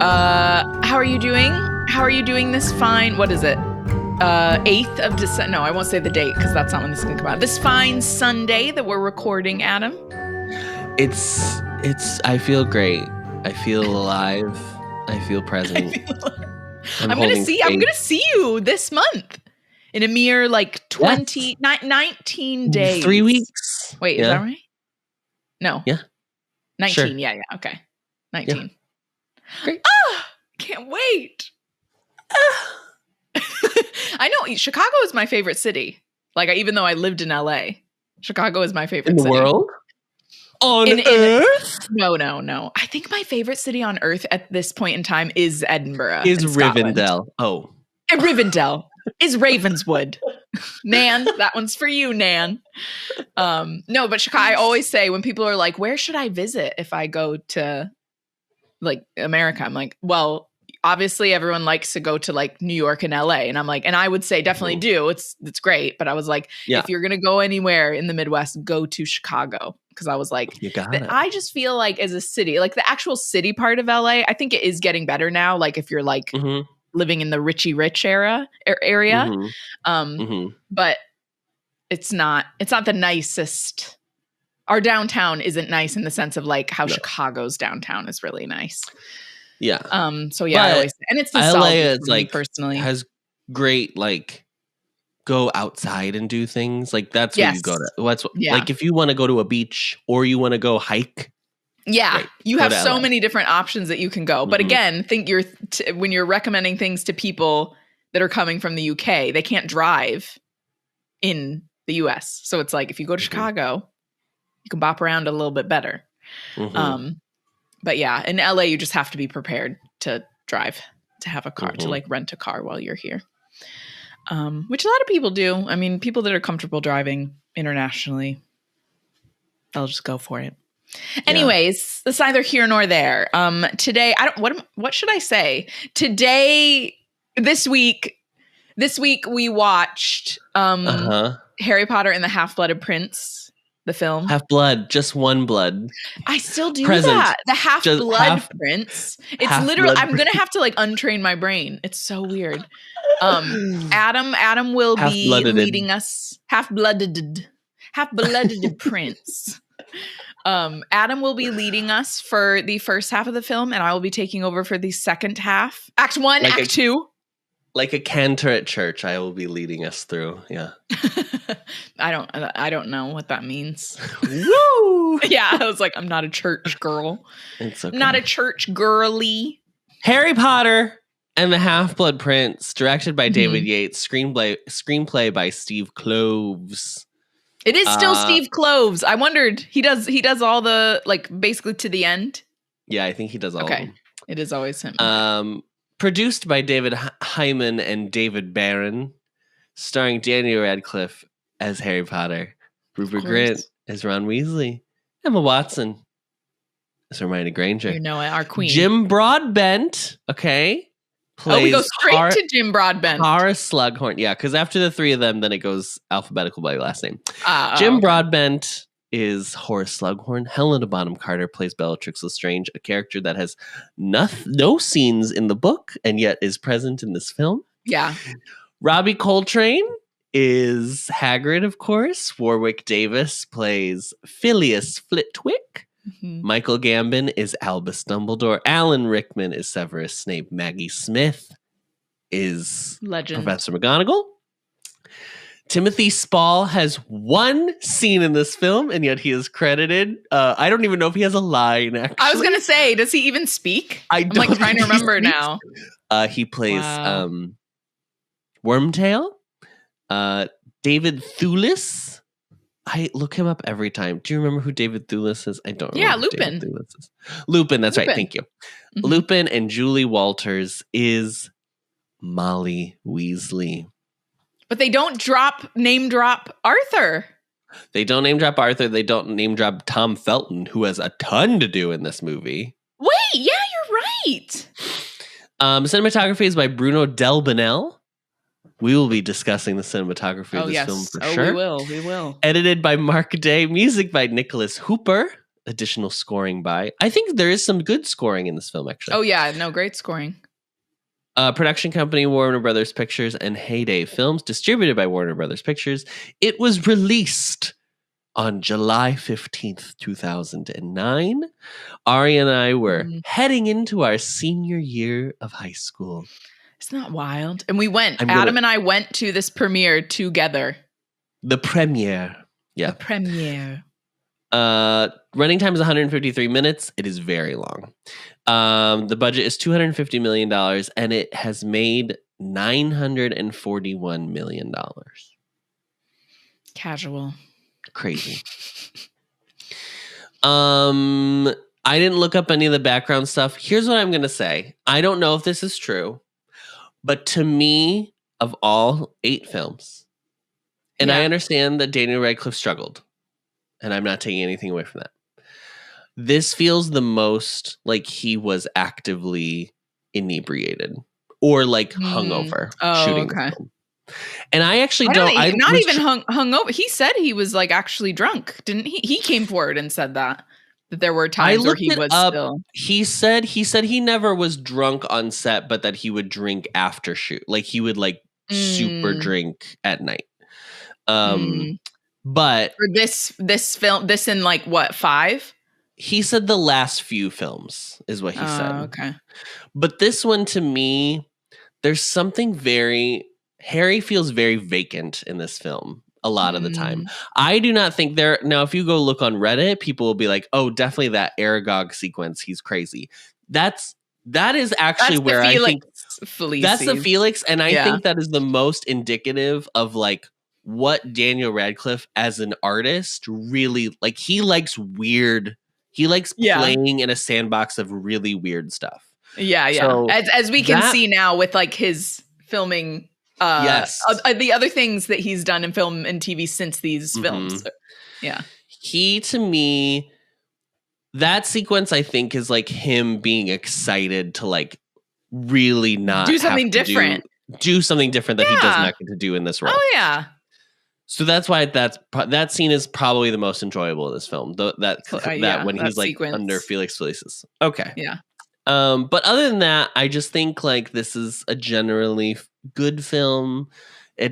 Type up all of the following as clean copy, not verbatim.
How are you doing? How are you doing this fine? What is it? 8th of December. No, I won't say the date because that's not when this is going to come out. This fine Sunday that we're recording, Adam. I feel great. I feel alive. I feel present. I'm gonna see you this month in a mere 19 days. 3 weeks. Wait, is that right? No. Yeah. 19. Sure. Yeah. Okay. 19. Yeah. Great. Can't wait. I know Chicago is my favorite city. Even though I lived in LA, Chicago is my favorite city. In the world? On Earth? No. I think my favorite city on Earth at this point in time is Edinburgh. Is Rivendell. Oh. Rivendell. Is Ravenswood. Nan, that one's for you, Nan. No, but Chicago, I always say when people are like, where should I visit if I go to America? I'm like, well, obviously everyone likes to go to New York and LA. And I'm like, and I would say definitely do. It's great. But I was like, if you're going to go anywhere in the Midwest, go to Chicago. Because I was like, I just feel like as a city, the actual city part of LA, I think it is getting better now. If you're living in the Richie Rich area. But it's not the nicest. Our downtown isn't nice in the sense of how Chicago's downtown is really nice. Yeah. So yeah, I always, and it's nostalgic for me personally. Has great go outside and do things. That's where you go to. If you want to go to a beach or you want to go hike. Yeah, you have so many different options that you can go. But again, think when you're recommending things to people that are coming from the UK, they can't drive in the US. So it's if you go to Chicago, you can bop around a little bit better. But yeah, in LA, you just have to be prepared to drive, to have a car, to rent a car while you're here. Which a lot of people do. I mean, people that are comfortable driving internationally, they'll just go for it. Yeah. Anyways, it's neither here nor there. Today, what should I say? This week we watched Harry Potter and the Half-Blooded Prince, the film. Half-blood, just one blood. I still do that. The Half-Blood Prince. It's literally, I'm going to have to untrain my brain. It's so weird. Adam will be leading us. Half-blooded Prince. Adam will be leading us for the first half of the film, and I will be taking over for the second half. Act 1, Act 2. Like a cantor at church, I will be leading us through. Yeah. I don't know what that means. Woo! Yeah, I was I'm not a church girl. It's okay. Not a church girly. Harry Potter and the Half-Blood Prince, directed by David Yates, screenplay by Steve Kloves. It is still Steve Kloves. I wondered, he does all the basically to the end. Yeah, I think he does all of them. It is always him. Produced by David Hyman and David Barron, starring Daniel Radcliffe as Harry Potter, Rupert Grint as Ron Weasley, Emma Watson as Hermione Granger. You know it, our queen. Jim Broadbent, plays we go straight to Jim Broadbent. Horace Slughorn. Yeah, because after the three of them, then it goes alphabetical by last name. Jim Broadbent is Horace Slughorn. Helena Bonham Carter plays Bellatrix Lestrange, a character that has no scenes in the book and yet is present in this film. Yeah. Robbie Coltrane is Hagrid, of course. Warwick Davis plays Phileas Flitwick. Michael Gambon is Albus Dumbledore. Alan Rickman is Severus Snape. Maggie Smith is Professor McGonagall. Timothy Spall has one scene in this film, and yet he is credited. I don't even know if he has a line, actually. I was going to say, does he even speak? I'm trying to remember now. He plays Wormtail. David Thewlis. I look him up every time. Do you remember who David Thewlis is? I don't remember. Yeah, Lupin. Lupin, that's right. Thank you. Lupin and Julie Walters is Molly Weasley. But they don't name drop Arthur. They don't name drop Arthur. They don't name drop Tom Felton, who has a ton to do in this movie. Wait, yeah, you're right. Cinematography is by Bruno Delbonnel. We will be discussing the cinematography of this film for sure. We will. We will. Edited by Mark Day. Music by Nicholas Hooper. additional scoring by. I think there is some good scoring in this film, actually. Oh, yeah. No, great scoring. Production company Warner Brothers Pictures and Heyday Films, distributed by Warner Brothers Pictures. It was released on July 15th, 2009. Ari and I were heading into our senior year of high school. Isn't that wild? And we went, Adam and I went to this premiere together. The premiere. Yeah. The premiere. Running time is 153 minutes. It is very long. The budget is $250 million, and it has made $941 million. Casual. Crazy. I didn't look up any of the background stuff. Here's what I'm going to say. I don't know if this is true, but to me, of all 8 films, and I understand that Daniel Radcliffe struggled, and I'm not taking anything away from that. This feels the most like he was actively inebriated or like hungover shooting the film. And I actually not even hungover. He said he was like actually drunk, didn't he? He came forward and said that there were times where he was still. He said he never was drunk on set, but that he would drink after shoot. Like he would like super drink at night. But for this film, this in like what, 5? He said the last few films is what he said. Okay. But this one, to me, there's something Harry feels very vacant in this film a lot of the time. I do not think now, if you go look on Reddit, people will be like, oh, definitely that Aragog sequence. He's crazy. That is actually where I think that's the Felix. And I think that is the most indicative of like what Daniel Radcliffe as an artist really like. He likes weird. He likes playing in a sandbox of really weird stuff. Yeah, yeah. So as we can see now with like his filming, the other things that he's done in film and TV since these films. Yeah. He, to me, that sequence I think is like him being excited to like really not do something different. Do something different that he does not get to do in this role. Oh yeah. So that's why that scene is probably the most enjoyable in this film. That when he's like sequence. Under Felix Felicis. Okay. Yeah. But other than that, I just think like this is a generally good film.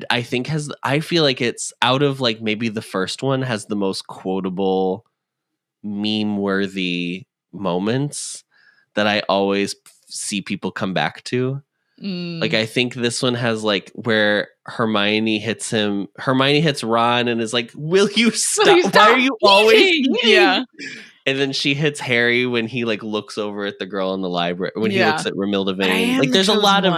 I feel like it's out of like maybe the first one has the most quotable, meme-worthy moments that I always see people come back to. Like I think this one has like where Hermione hits Ron and is like, will you stop? Why are you always eating? Yeah. And then she hits Harry when he like looks over at the girl in the library when he looks at Romilda Vane. Like there's a lot of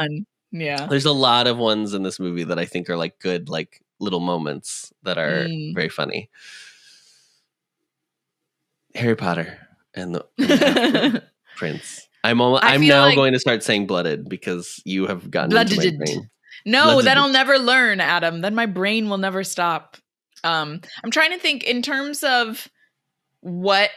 there's a lot of ones in this movie that I think are like good like little moments that are very funny. Harry Potter and the Prince. I'm now going to start saying blooded because you have gotten into my brain. No, then I'll never learn, Adam. Then my brain will never stop. I'm trying to think in terms of what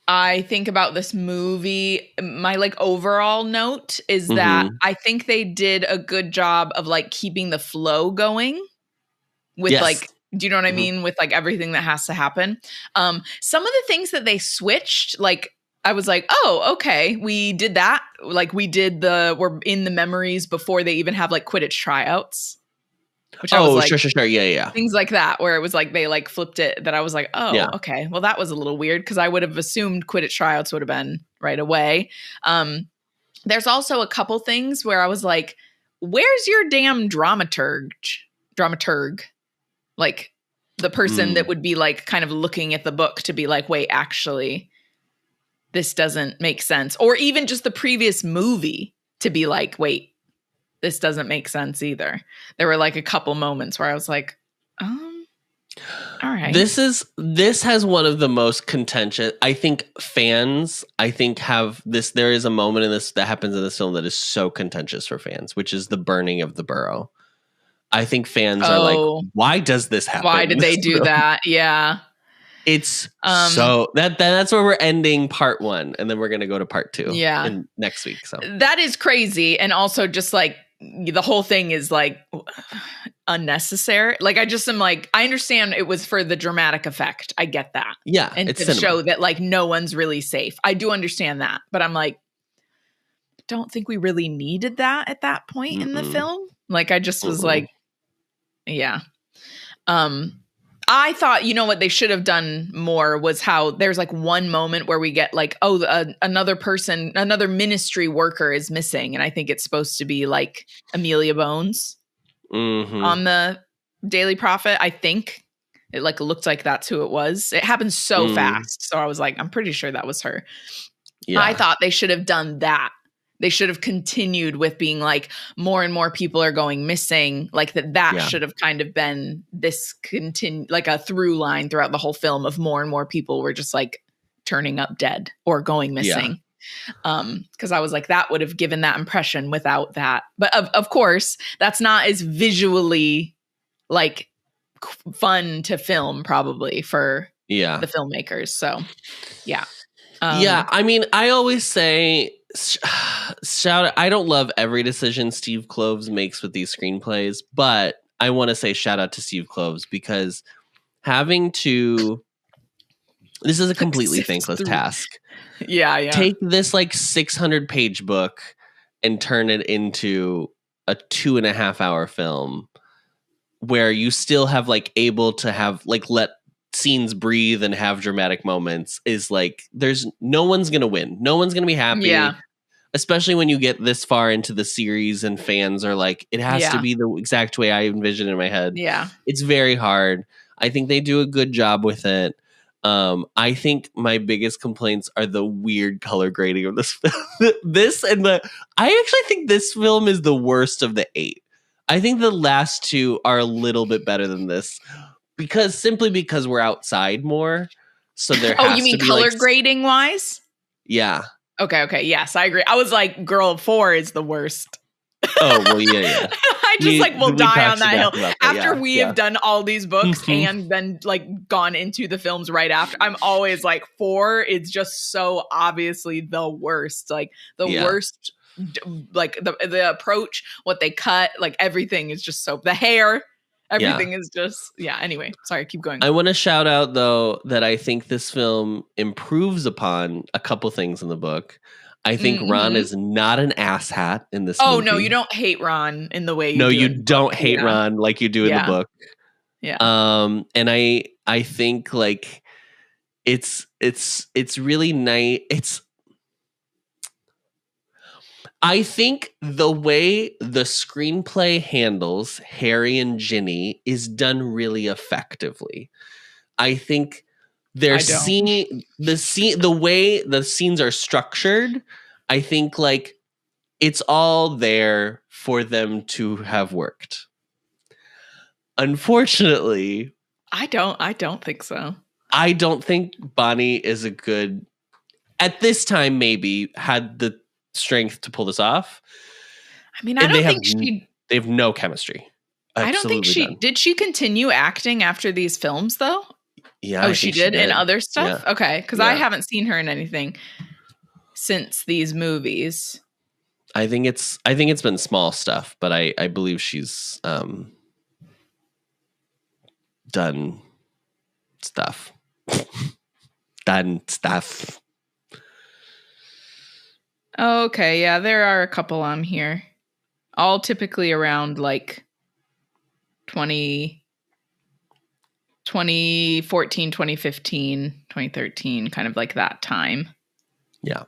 I think about this movie. My like overall note is that I think they did a good job of like keeping the flow going with like, do you know what I mean? With like everything that has to happen. Some of the things that they switched, like I was like, oh, okay, we did that. Like we're in the memories before they even have like Quidditch tryouts. Which I was like, sure. Yeah. Things like that, where it was like they like flipped it that I was like, oh, okay. Well, that was a little weird because I would have assumed Quidditch tryouts would have been right away. There's also a couple things where I was like, where's your damn dramaturg? Like the person that would be like kind of looking at the book to be like, wait, actually, this doesn't make sense. Or even just the previous movie to be like, wait, this doesn't make sense either. There were like a couple moments where I was like, all right. This has one of the most contentious. I think fans, have this. There is a moment in this that happens in this film that is so contentious for fans, which is the burning of the burrow. I think fans are like, why does this happen? Why did they do that? Yeah. It's so that's where we're ending part 1, and then we're gonna go to part 2 in next week. So that is crazy. And also just like the whole thing is like unnecessary. Like, I just am like, I understand it was for the dramatic effect. I get that. Yeah. And it's to cinema. show that like no one's really safe. I do understand that. But I'm like, don't think we really needed that at that point in the film. Like, I just was like, yeah. I thought, you know what they should have done more was how there's like one moment where we get like, another ministry worker is missing. And I think it's supposed to be like Amelia Bones on the Daily Prophet. I think it like looked like that's who it was. It happened so fast. So I was like, I'm pretty sure that was her. Yeah. I thought they should have done that. They should have continued with being like more and more people are going missing. Like that should have kind of been this like a through line throughout the whole film of more and more people were just like turning up dead or going missing. Because I was like, that would have given that impression without that. But of course, that's not as visually like fun to film probably for the filmmakers. So yeah. I mean, I always say shout out. I don't love every decision Steve Kloves makes with these screenplays, but I want to say shout out to Steve Kloves because this is a completely thankless task. Yeah. Take this like 600-page book and turn it into a 2.5 hour film where you still have like able to have like let scenes breathe and have dramatic moments. Is like there's no one's gonna win, no one's gonna be happy, especially when you get this far into the series and fans are like it has to be the exact way I envision in my head. It's very hard. I think they do a good job with it. I think my biggest complaints are the weird color grading of this film. I actually think this film is the worst of the 8. I think the last 2 are a little bit better than this. Simply because we're outside more, so there. Oh, you mean color grading wise? Yeah. Okay. Yes, I agree. I was like, girl, 4 is the worst. Oh well, yeah. I just will die on that hill after we have done all these books and then like gone into the films right after. I'm always like 4 is just so obviously the worst. Like the worst. Like the approach, what they cut, like everything is just so the hair. Everything is just, anyway, sorry, keep going. I want to shout out, though, that I think this film improves upon a couple things in the book. I think Ron is not an asshat in this movie. No, you don't hate Ron in the way you do. No, you don't hate Ron like you do in the book. Yeah. And I think, like, it's really nice. I think the way the screenplay handles Harry and Ginny is done really effectively. I think the way the scenes are structured, I think like it's all there for them to have worked. Unfortunately, I don't think so. I don't think Bonnie is at this time maybe had the strength to pull this off. I mean, I don't think they have no chemistry. Absolutely I don't think did she continue acting after these films though? Yeah. She did in other stuff? Yeah. Okay. Because I haven't seen her in anything since these movies. I think it's been small stuff, but I believe she's done stuff. Okay, yeah, there are a couple on here. All typically around like 2014, 2015, 2013, kind of like that time. Yeah.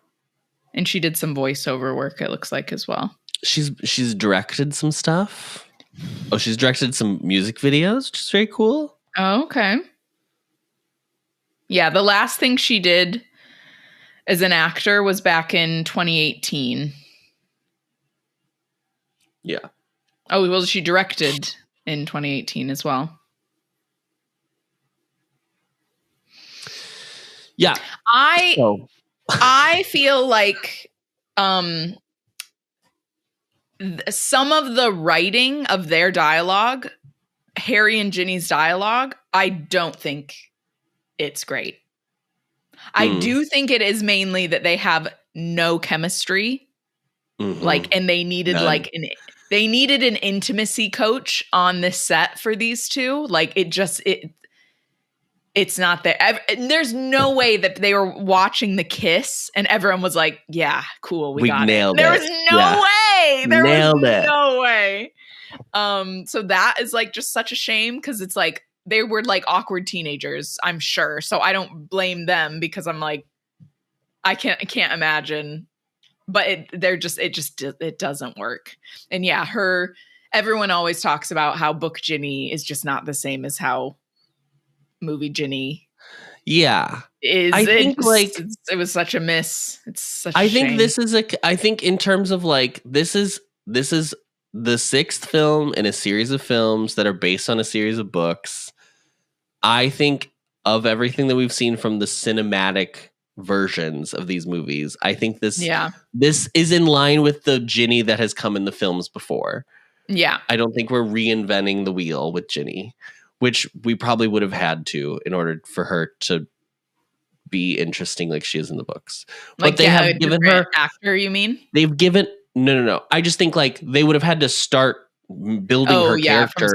And she did some voiceover work, it looks like, as well. She's directed some stuff. Oh, she's directed some music videos, which is very cool. Oh, okay. Yeah, the last thing she did as an actor was back in 2018. Yeah. Oh, well, she directed in 2018 as well. Yeah. I feel like some of the writing of their dialogue, Harry and Ginny's dialogue, I don't think it's great. I do think it is mainly that they have no chemistry, like, and they needed they needed an intimacy coach on this set for these two. Like it's not there. There's no way that they were watching the kiss and everyone was like, yeah, cool. We got it. There was no way. There was no way. So that is like just such a shame because it's like they were like awkward teenagers, I'm sure. So I don't blame them because I'm like, I can't imagine. But it doesn't work. And yeah, everyone always talks about how book Ginny is just not the same as how movie Ginny is. I think it was such a miss. It's such a shame. I think in terms of like this is the sixth film in a series of films that are based on a series of books. I think of everything that we've seen from the cinematic versions of these movies, I think this is in line with the Ginny that has come in the films before. Yeah. I don't think we're reinventing the wheel with Ginny, which we probably would have had to in order for her to be interesting like she is in the books. Like but they have given her actor, you mean? They've given no. I just think like they would have had to start building her character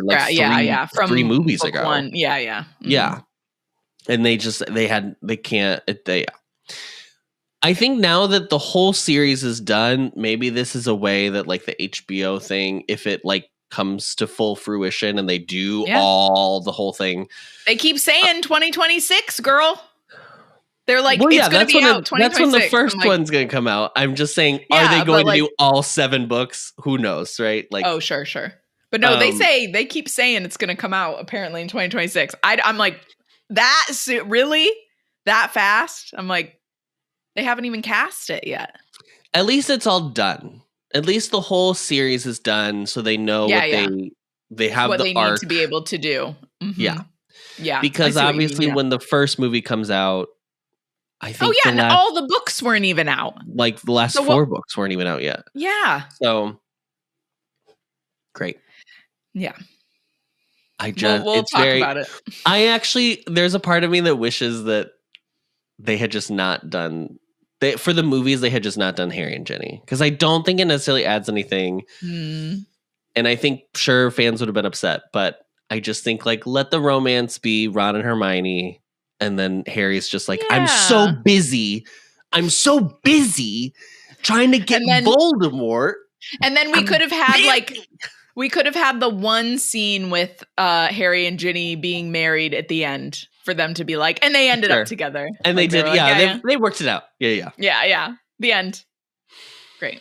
from 3 movies ago. Yeah. Mm-hmm. Yeah. And I think now that the whole series is done, maybe this is a way that like the HBO thing, if it like comes to full fruition and they do all the whole thing. They keep saying 2026, girl. They're like, it's going to be out 2026. That's when the first one's going to come out. I'm just saying, are they going to do all 7 books? Who knows, right? Like, oh, sure. But no, they keep saying it's going to come out apparently in 2026. I'm like, really? That fast? I'm like, they haven't even cast it yet. At least it's all done. At least the whole series is done, so they know they have what the they arc need to be able to do. Mm-hmm. Yeah. Because obviously, when the first movie comes out, I think. And all the books weren't even out. Like the last 4 books weren't even out yet. Yeah. So great. Yeah. We'll talk about it. There's a part of me that wishes that they had just not done. For the movies, they had just not done Harry and Ginny. Because I don't think it necessarily adds anything. And I think, sure, fans would have been upset. But I just think, like, let the romance be Ron and Hermione. And then Harry's just like, I'm so busy trying to get Voldemort. And then we could have had the one scene with Harry and Ginny being married at the end. For them to be like, and they ended up together. And they did, they worked it out. Yeah. The end. Great.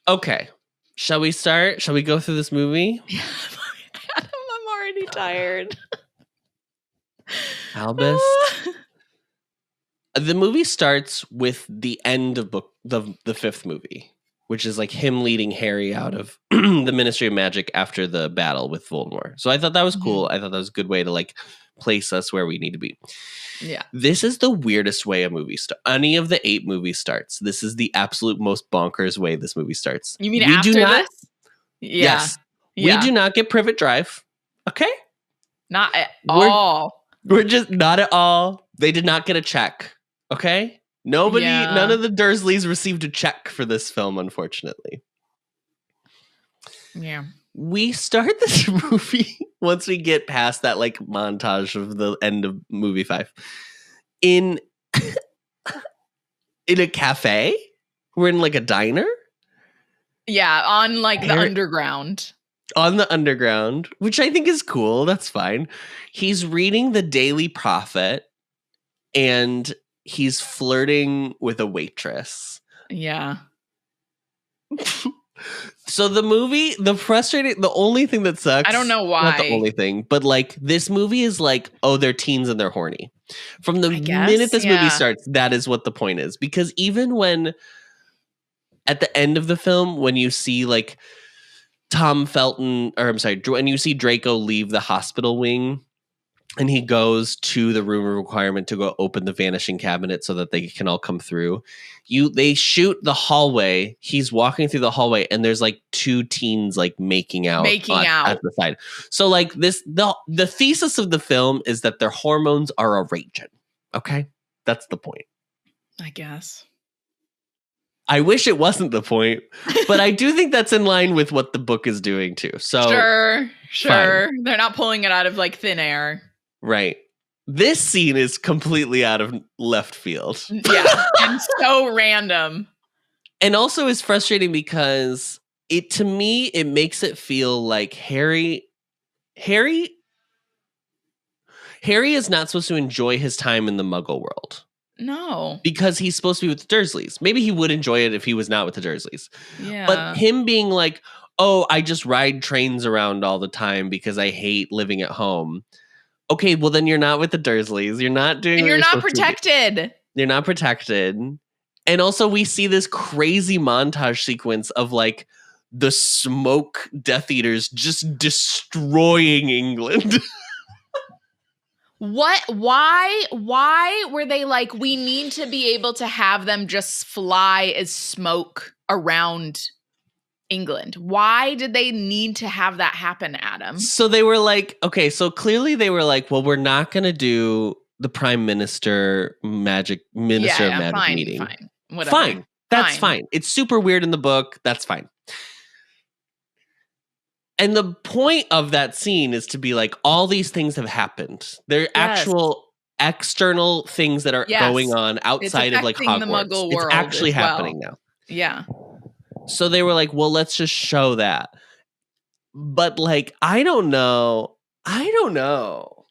Okay. Shall we start? Shall we go through this movie? I'm already tired. Albus. The movie starts with the end of the 5th movie, which is like him leading Harry out of the Ministry of Magic after the battle with Voldemort. So I thought that was cool. I thought that was a good way to like place us where we need to be. Yeah. This is the weirdest way a movie starts. Any of the 8 movies starts. This is the absolute most bonkers way this movie starts. You mean after this? Yeah. Yes. We do not get Privet Drive. Okay? Not at all. We're just not at all. They did not get a check. Okay? None of the Dursleys received a check for this film, unfortunately. Yeah. We start this movie once we get past that like montage of the end of movie 5 in a cafe. We're in like a diner. Yeah, on like the underground. On the underground, which I think is cool. That's fine. He's reading the Daily Prophet and he's flirting with a waitress. Yeah. So the movie, the only thing that sucks. I don't know why. Not the only thing, but like this movie is like, oh, they're teens and they're horny. From the minute this movie starts, that is what the point is. Because even when at the end of the film, when you see like when you see Draco leave the hospital wing and he goes to the room of requirement to go open the vanishing cabinet so that they can all come through. They shoot the hallway. He's walking through the hallway and there's like 2 teens like making out at the side. So like the thesis of the film is that their hormones are a raging. Okay? That's the point. I guess. I wish it wasn't the point, but I do think that's in line with what the book is doing too. So sure. fine. They're not pulling it out of like thin air. Right. This scene is completely out of left field. Yeah, and so random. And also is frustrating because to me, it makes it feel like Harry is not supposed to enjoy his time in the Muggle world. No. Because he's supposed to be with the Dursleys. Maybe he would enjoy it if he was not with the Dursleys. Yeah. But him being like, oh, I just ride trains around all the time because I hate living at home. Okay, well then you're not with the Dursleys. You're not doing. And you're not protected. You're not protected. And also we see this crazy montage sequence of like the smoke Death Eaters just destroying England. What? Why were they like, we need to be able to have them just fly as smoke around England? Why did they need to have that happen, Adam? So they were like, okay, so clearly they were like, well, we're not going to do the Prime Minister of Magic meeting. Fine. Whatever. Fine. That's fine. It's super weird in the book. That's fine. And the point of that scene is to be like, all these things have happened. They're actual external things that are going on outside of like Hogwarts. The Muggle world. It's actually happening now. Yeah. So they were like, well, let's just show that. But like, I don't know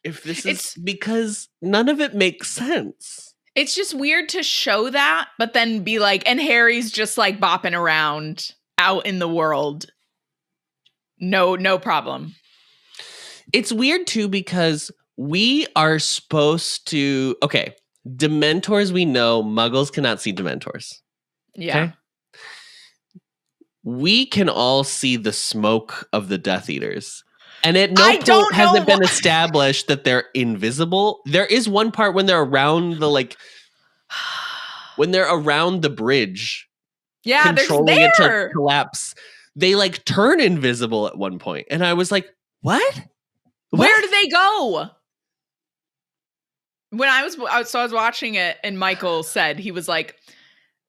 if this is because none of it makes sense. It's just weird to show that, but then be like, and Harry's just like bopping around out in the world. No problem. It's weird too because we are supposed to, okay, Dementors we know, Muggles cannot see Dementors. Yeah. Okay? We can all see the smoke of the Death Eaters. And at no point has it been established that they're invisible. There is one part when they're around the when they're around the bridge. Yeah, controlling it to collapse. They like turn invisible at one point. And I was like, what? Where did they go? When I was watching it and Michael said, he was like,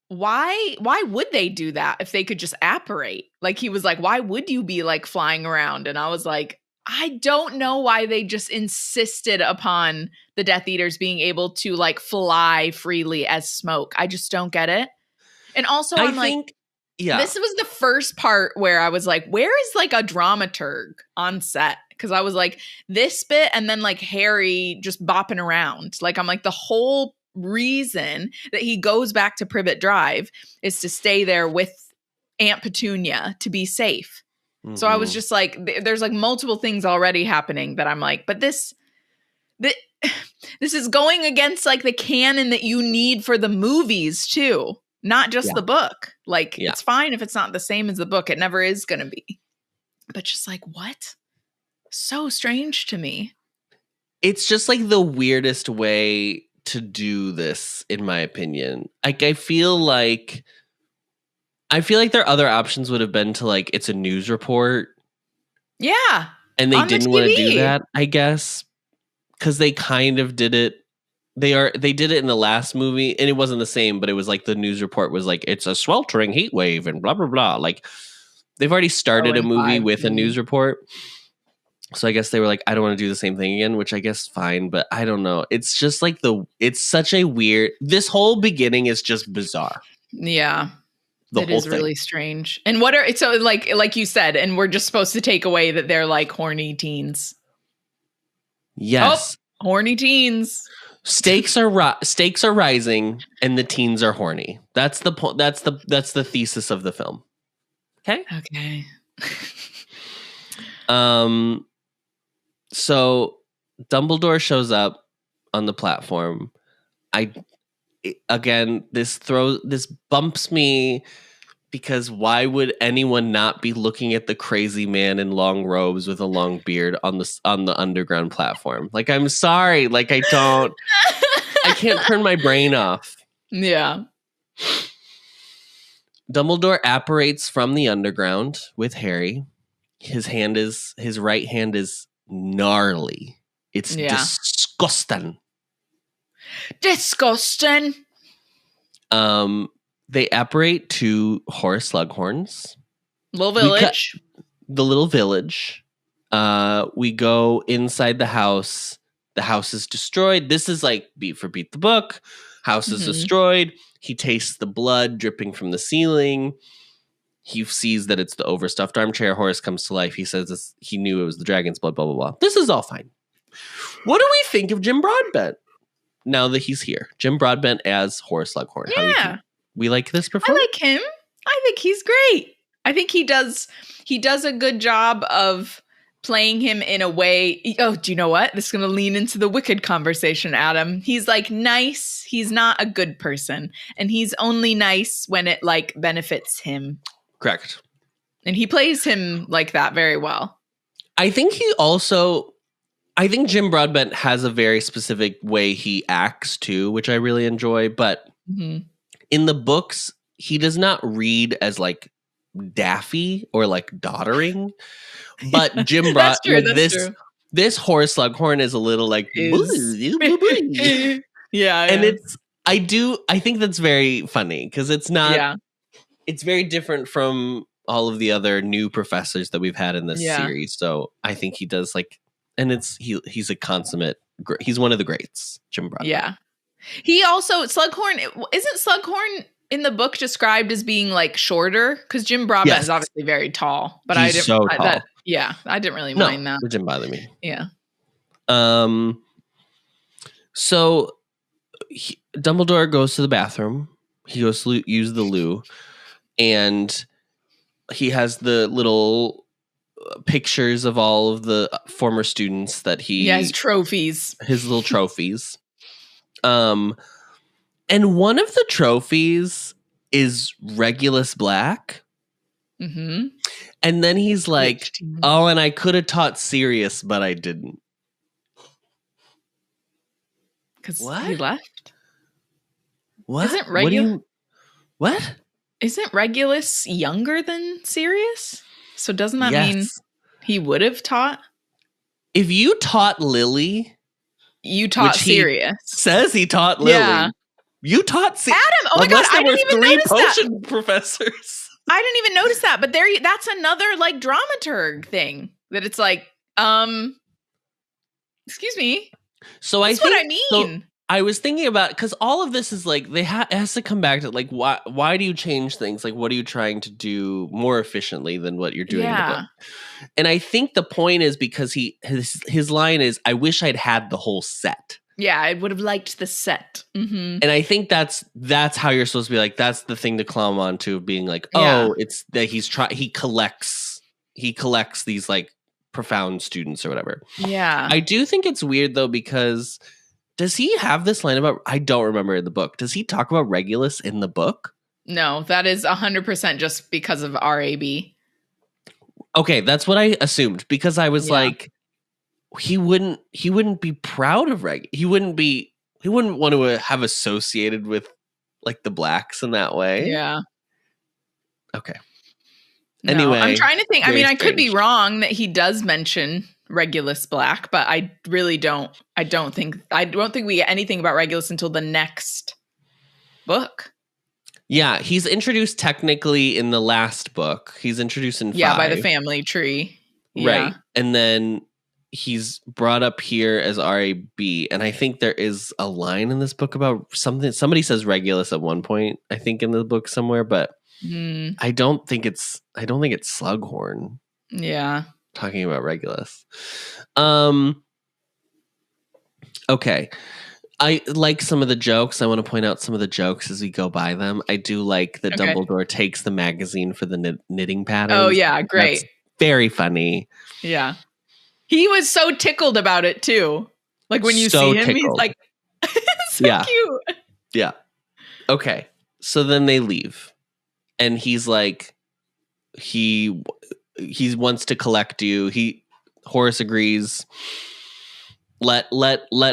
why would they do that if they could just apparate? Like, he was like, why would you be like flying around? And I was like, I don't know why they just insisted upon the Death Eaters being able to like fly freely as smoke. I just don't get it. And also I'm like, this was the first part where I was like, where is like a dramaturg on set? Because I was like, this bit and then like Harry just bopping around. Like, I'm like, the whole reason that he goes back to Privet Drive is to stay there with Aunt Petunia to be safe. Mm-hmm. So I was just like, there's like multiple things already happening that I'm like, but this is going against like the canon that you need for the movies too, not just the book. Like, it's fine if it's not the same as the book. It never is going to be. But just like, what? So strange to me. It's just like the weirdest way to do this, in my opinion. Like, I feel like their other options would have been to like, it's a news report. Yeah. And they didn't want to do that, I guess. Because they kind of did it. They did it in the last movie, and it wasn't the same, but it was like the news report was like, it's a sweltering heat wave and blah, blah, blah. Like, they've already started a movie with a news report. So I guess they were like, I don't want to do the same thing again, which I guess fine, but I don't know. It's just like it's such a weird, this whole beginning is just bizarre. Yeah. It is really strange. And so like you said, and we're just supposed to take away that they're like horny teens. Yes. Oh, horny teens. Stakes are rising and the teens are horny. That's the point. That's the thesis of the film. Okay. So Dumbledore shows up on the platform. This bumps me because why would anyone not be looking at the crazy man in long robes with a long beard on the underground platform? Like, I'm sorry, like I can't turn my brain off. Yeah. Dumbledore apparates from the underground with Harry. His right hand is gnarly. It's disgusting. Disgusting. they apparate to Horace Slughorn's. Little village. The little village. We go inside the house. The house is destroyed. This is like beat for beat the book. House is destroyed. He tastes the blood dripping from the ceiling. He sees that it's the overstuffed armchair. Horace comes to life. He says he knew it was the dragon's blood, blah, blah, blah. This is all fine. What do we think of Jim Broadbent now that he's here? Jim Broadbent as Horace Slughorn. Yeah. We like this performance? I like him. I think he's great. I think he does a good job of playing him in a way. Oh, do you know what? This is going to lean into the Wicked conversation, Adam. He's like nice. He's not a good person. And he's only nice when it like benefits him. Correct. And he plays him like that very well. I think Jim Broadbent has a very specific way he acts too, which I really enjoy. But in the books, he does not read as like daffy or like doddering. But Jim Broadbent, this Horace Slughorn is a little like, yeah. And I think that's very funny because it's not, it's very different from all of the other new professors that we've had in this series. So I think he does like, and he's a consummate, he's one of the greats, Jim Broadbent. Yeah. He also, isn't Slughorn in the book described as being like shorter? Because Jim Broadbent is obviously very tall, but I didn't really mind that. It didn't bother me. Yeah. So Dumbledore goes to the bathroom. He goes to use the loo, and he has the little pictures of all of the former students that his trophies, his little trophies. And one of the trophies is Regulus Black. Mm-hmm. And then he's like, oh, and I could have taught Sirius, but I didn't. Because he left? What? What? Isn't Regulus younger than Sirius? So doesn't that mean he would have taught? If you taught Lily... You taught Sirius. Says he taught Lily. Yeah. You taught Sirius. Adam, oh my God, I didn't even notice that. Potion professors. I didn't even notice that, but that's another like dramaturg thing that it's like, excuse me. So that's what I mean. So I was thinking about, because all of this is like, it has to come back to like, why do you change things? Like, what are you trying to do more efficiently than what you're doing in the book? And I think the point is because his line is, I wish I'd had the whole set. Yeah, I would have liked the set. Mm-hmm. And I think that's how you're supposed to be like, that's the thing to climb onto, being like, it's that he collects these like profound students or whatever. Yeah. I do think it's weird though, because does he have this line about, I don't remember in the book, does he talk about Regulus in the book? No, that is 100% just because of RAB. Okay, that's what I assumed, because I was like, he wouldn't be proud of he wouldn't want to have associated with like the blacks in that way. Yeah. Okay. No, anyway, I'm trying to think. I mean, I could be wrong that he does mention Regulus Black, but I really don't. I don't think we get anything about Regulus until the next book. Yeah, he's introduced technically in the last book. He's introduced in 5. Yeah, by the family tree. Right. And then he's brought up here as RAB. And I think there is a line in this book about something. Somebody says Regulus at one point, I think, in the book somewhere, but I don't think it's Slughorn. Yeah. Talking about Regulus. Okay. I like some of the jokes. I want to point out some of the jokes as we go by them. I do like that Dumbledore takes the magazine for the knitting patterns. Oh, yeah. Great. That's very funny. Yeah. He was so tickled about it, too. Like, when you see him, he's like, so cute. Yeah. Okay. So then they leave. And he's like, he wants to collect you. Horace agrees. Let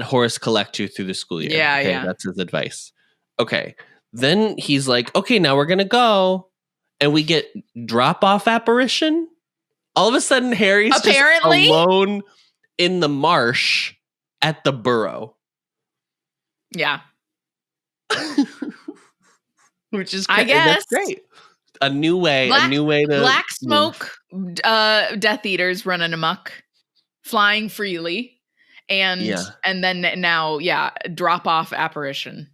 Horace collect you through the school year. Yeah, okay, that's his advice. Okay. Then he's like, okay, now we're going to go. And we get drop-off apparition. All of a sudden, Harry's just alone in the marsh at the burrow. Yeah. which is I guess that's great. A new way to black smoke, Death Eaters running amok, flying freely, and then now, drop off apparition.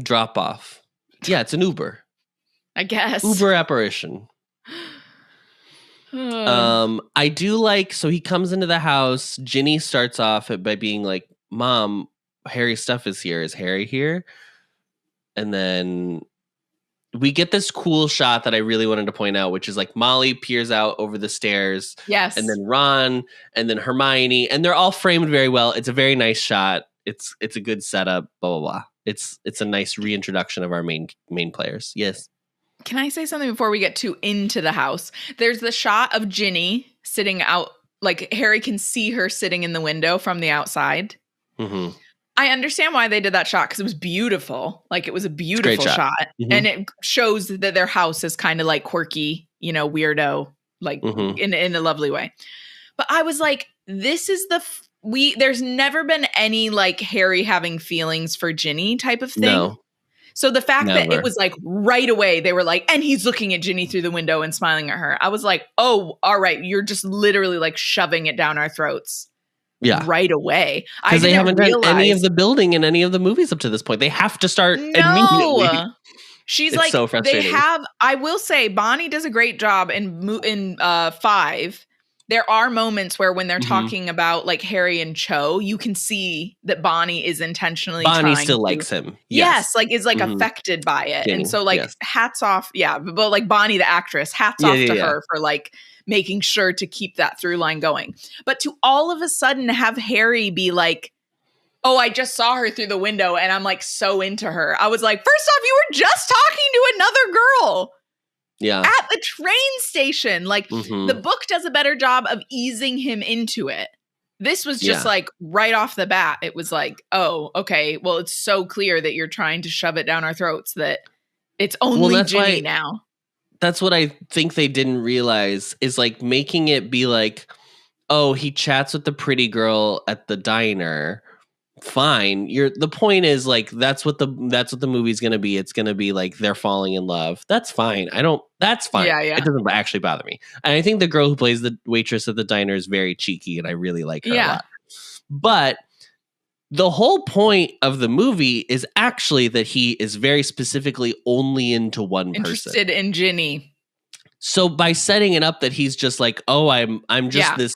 Drop off. Yeah, it's an Uber. I guess. Uber apparition. I do like, so he comes into the house. Ginny starts off by being like, Mom, Harry's stuff is here. Is Harry here? And then we get this cool shot that I really wanted to point out, which is like Molly peers out over the stairs. Yes. And then Ron, and then Hermione, and they're all framed very well. It's a very nice shot. It's a good setup, blah, blah, blah. It's a nice reintroduction of our main players. Yes. Can I say something before we get too into the house? There's the shot of Ginny sitting out, like Harry can see her sitting in the window from the outside. Mm-hmm. I understand why they did that shot because it was beautiful. Like it was a beautiful shot. Mm-hmm. And it shows that their house is kind of like quirky, weirdo, like in a lovely way. But I was like, this is there's never been any like Harry having feelings for Ginny type of thing. No. So the fact that it was like right away, they were like, and he's looking at Ginny through the window and smiling at her. I was like, oh, all right. You're just literally like shoving it down our throats. Yeah. Right away. Because they haven't done any of the building in any of the movies up to this point. They have to start immediately. She's it's like, so frustrating. I will say, Bonnie does a great job in 5. There are moments where when they're talking about like Harry and Cho, you can see that Bonnie is intentionally Bonnie still likes him. Yes, like is like affected by it. Ginny, and so like hats off. Yeah. But like Bonnie, the actress, hats off to her for like making sure to keep that through line going. But to all of a sudden have Harry be like, oh, I just saw her through the window and I'm like so into her. I was like, first off, you were just talking to another girl. Yeah. At the train station. Like the book does a better job of easing him into it. This was just like right off the bat. It was like, oh, okay. Well, it's so clear that you're trying to shove it down our throats that it's only Ginny now. That's what I think they didn't realize is like making it be like, oh, he chats with the pretty girl at the diner. Fine. The point is like that's what the movie's gonna be. It's gonna be like they're falling in love. That's fine. That's fine. Yeah. It doesn't actually bother me. And I think the girl who plays the waitress at the diner is very cheeky and I really like her a lot. But the whole point of the movie is actually that he is very specifically only into one person. Interested in Ginny. So by setting it up that he's just like, oh, I'm just this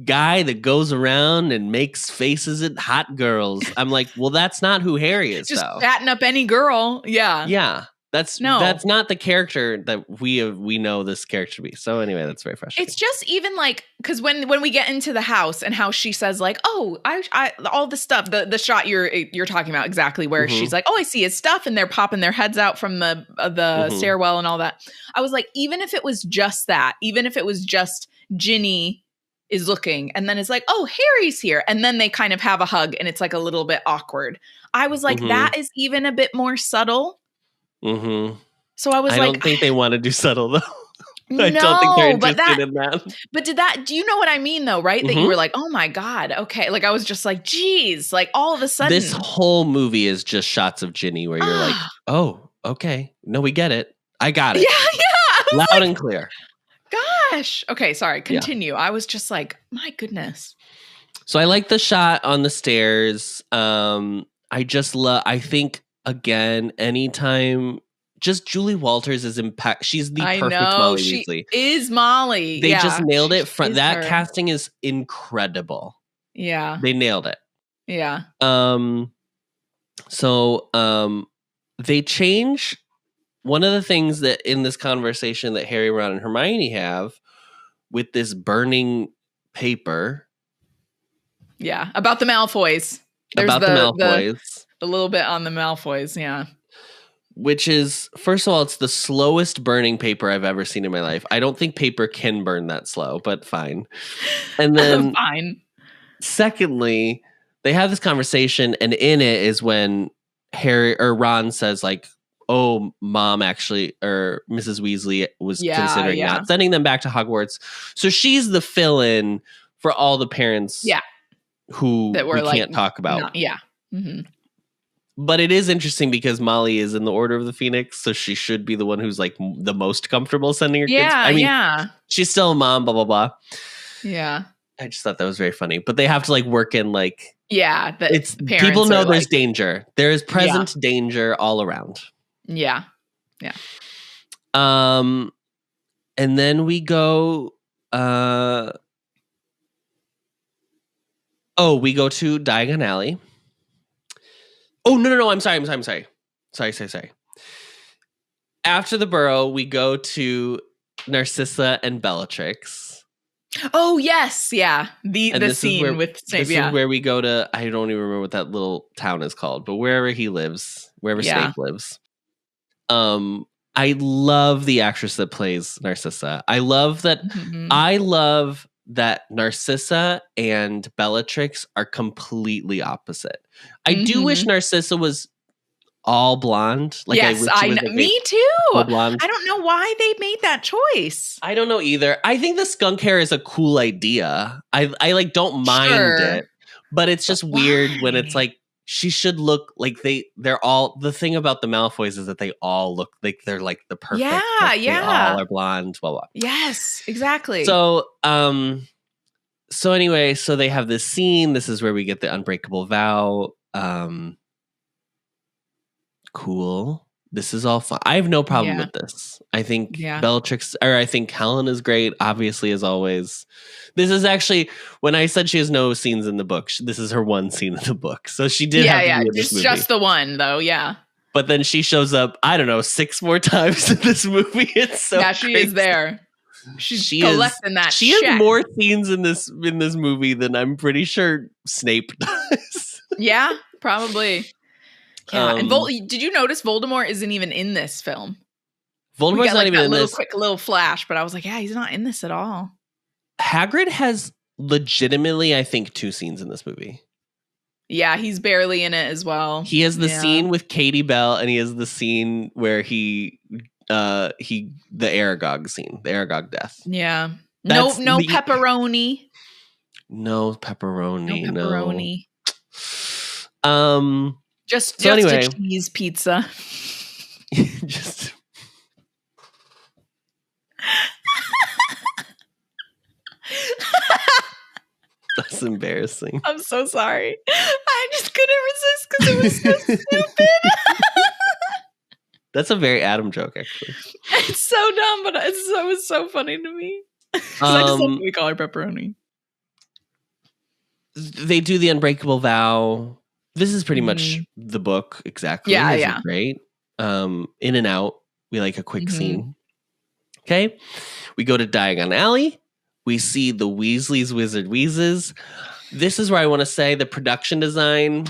guy that goes around and makes faces at hot girls. I'm like, well, that's not who Harry is, just though. Batting up any girl. Yeah. Yeah. That's not the character that we know this character to be. So anyway, that's very frustrating. It's just even like, because when we get into the house and how she says like, oh, I all the stuff, the shot you're talking about exactly where she's like, oh, I see his stuff, and they're popping their heads out from the stairwell and all that. I was like, even if it was just that, even if it was just Ginny is looking and then it's like, oh, Harry's here, and then they kind of have a hug and it's like a little bit awkward. I was like, that is even a bit more subtle. So I was like, I don't think they want to do subtle though. I don't think they're interested in that. But do you know what I mean though, right? That you were like, oh my God, okay. Like I was just like, geez, like all of a sudden. This whole movie is just shots of Ginny where you're like, oh, okay. No, we get it. I got it. Yeah. Loud and clear. Gosh. Okay, sorry. Continue. I was just like, my goodness. So I like the shot on the stairs. I think, again, anytime, just Julie Walters is she's the perfect Molly Weasley. She is Molly. They just nailed it. That casting is incredible. Yeah. They nailed it. Yeah. So they change. One of the things that in this conversation that Harry, Ron, and Hermione have with this burning paper. Yeah, about the Malfoys. There's the little bit on the Malfoys, yeah. Which is, first of all, it's the slowest burning paper I've ever seen in my life. I don't think paper can burn that slow, but fine. And then fine. Secondly, they have this conversation, and in it is when Harry or Ron says like, oh, Mom actually, or Mrs. Weasley was considering not sending them back to Hogwarts. So she's the fill-in for all the parents who we can't talk about. But it is interesting because Molly is in the Order of the Phoenix, so she should be the one who's like the most comfortable sending her kids. I mean, she's still a mom, blah, blah, blah. Yeah. I just thought that was very funny. But they have to like work in like... Yeah. It's people know there's danger. There is present danger all around. Yeah. Yeah. And then we go... we go to Diagon Alley. Oh, no. I'm sorry. Sorry. After the burrow, we go to Narcissa and Bellatrix. Oh, yes. Yeah. The scene with Snape. This is where we go to, I don't even remember what that little town is called, but wherever he lives, wherever Snape lives. I love the actress that plays Narcissa. I love that. I love that Narcissa and Bellatrix are completely opposite. I do wish Narcissa was all blonde. Like, yes, I know. Me too. Blonde. I don't know why they made that choice. I don't know either. I think the skunk hair is a cool idea. I like don't mind it, but it's just weird when it's like she should look like they're all. The thing about the Malfoys is that they all look like they're like the perfect. Yeah, like they all are blonde. Blah blah. Yes, exactly. So anyway, so they have this scene. This is where we get the unbreakable vow. Cool. This is all fun. I have no problem with this. I think Bellatrix, or I think Helen is great, obviously, as always. This is actually, when I said she has no scenes in the book, this is her one scene in the book. So she did have to be in this movie. Just the one, though, yeah. But then she shows up, I don't know, 6 more times in this movie. It's so she is there. She's collecting that She has more scenes in this movie than I'm pretty sure Snape does. Yeah, probably. Yeah, and did you notice Voldemort isn't even in this film? Voldemort's not even in this. Quick little flash, but I was like, yeah, he's not in this at all. Hagrid has legitimately, I think, 2 scenes in this movie. Yeah, he's barely in it as well. He has the scene with Katie Bell, and he has the scene where the Aragog scene, the Aragog death. Yeah. No pepperoni. No pepperoni. Just anyway, a cheese pizza. Just that's embarrassing. I'm so sorry. I just couldn't resist because it was so stupid. That's a very Adam joke, actually. It's so dumb, but it was so funny to me. I just love we call her pepperoni. They do the unbreakable vow. This is pretty much the book, exactly. Yeah. Great. In and out. We like a quick scene. Okay. We go to Diagon Alley. We see the Weasley's Wizard Wheezes. This is where I want to say the production design.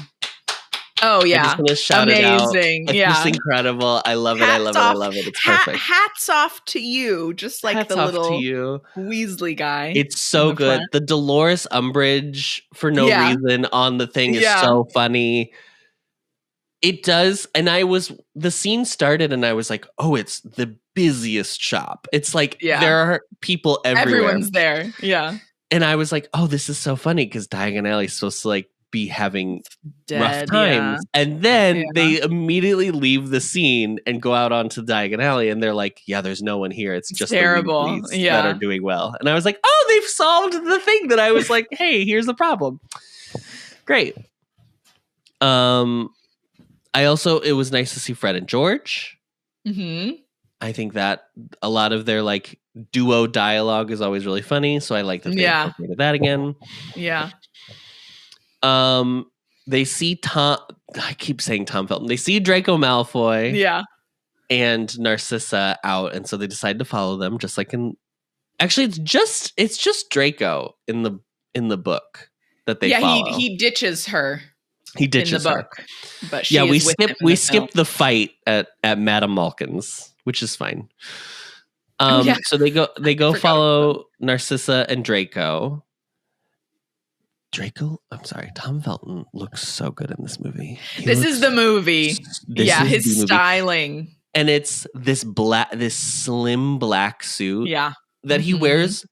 Oh, yeah. I'm just going to shout it out. Amazing. It's incredible. I love it. I love it. It's perfect. Hats off to you. Just like hats the little to you. Weasley guy. It's so good. The Dolores Umbridge for no reason on the thing is so funny. It does. And the scene started and I was like, oh, it's the busiest shop. It's like there are people everywhere. Everyone's there. Yeah. And I was like, oh, this is so funny because Diagon Alley is supposed to like be having rough times. And then they immediately leave the scene and go out onto Diagon Alley and they're like, yeah, there's no one here. It's just terrible. The that are doing well. And I was like, oh, they've solved the thing that I was like, hey, here's the problem. Great. It was nice to see Fred and George. I think that a lot of their like duo dialogue is always really funny. So I like that they incorporated that again. Yeah. They see Tom. I keep saying Tom Felton. They see Draco Malfoy. Yeah. And Narcissa out, and so they decide to follow them. Just like actually, it's just Draco in the book that they follow. He ditches her. He ditches in the her. book, but she we skip the fight at Madame Malkin's, which is fine. So they go follow Narcissa and Draco. Tom Felton looks so good in this movie. This is the movie. His styling. And it's this slim black suit that he wears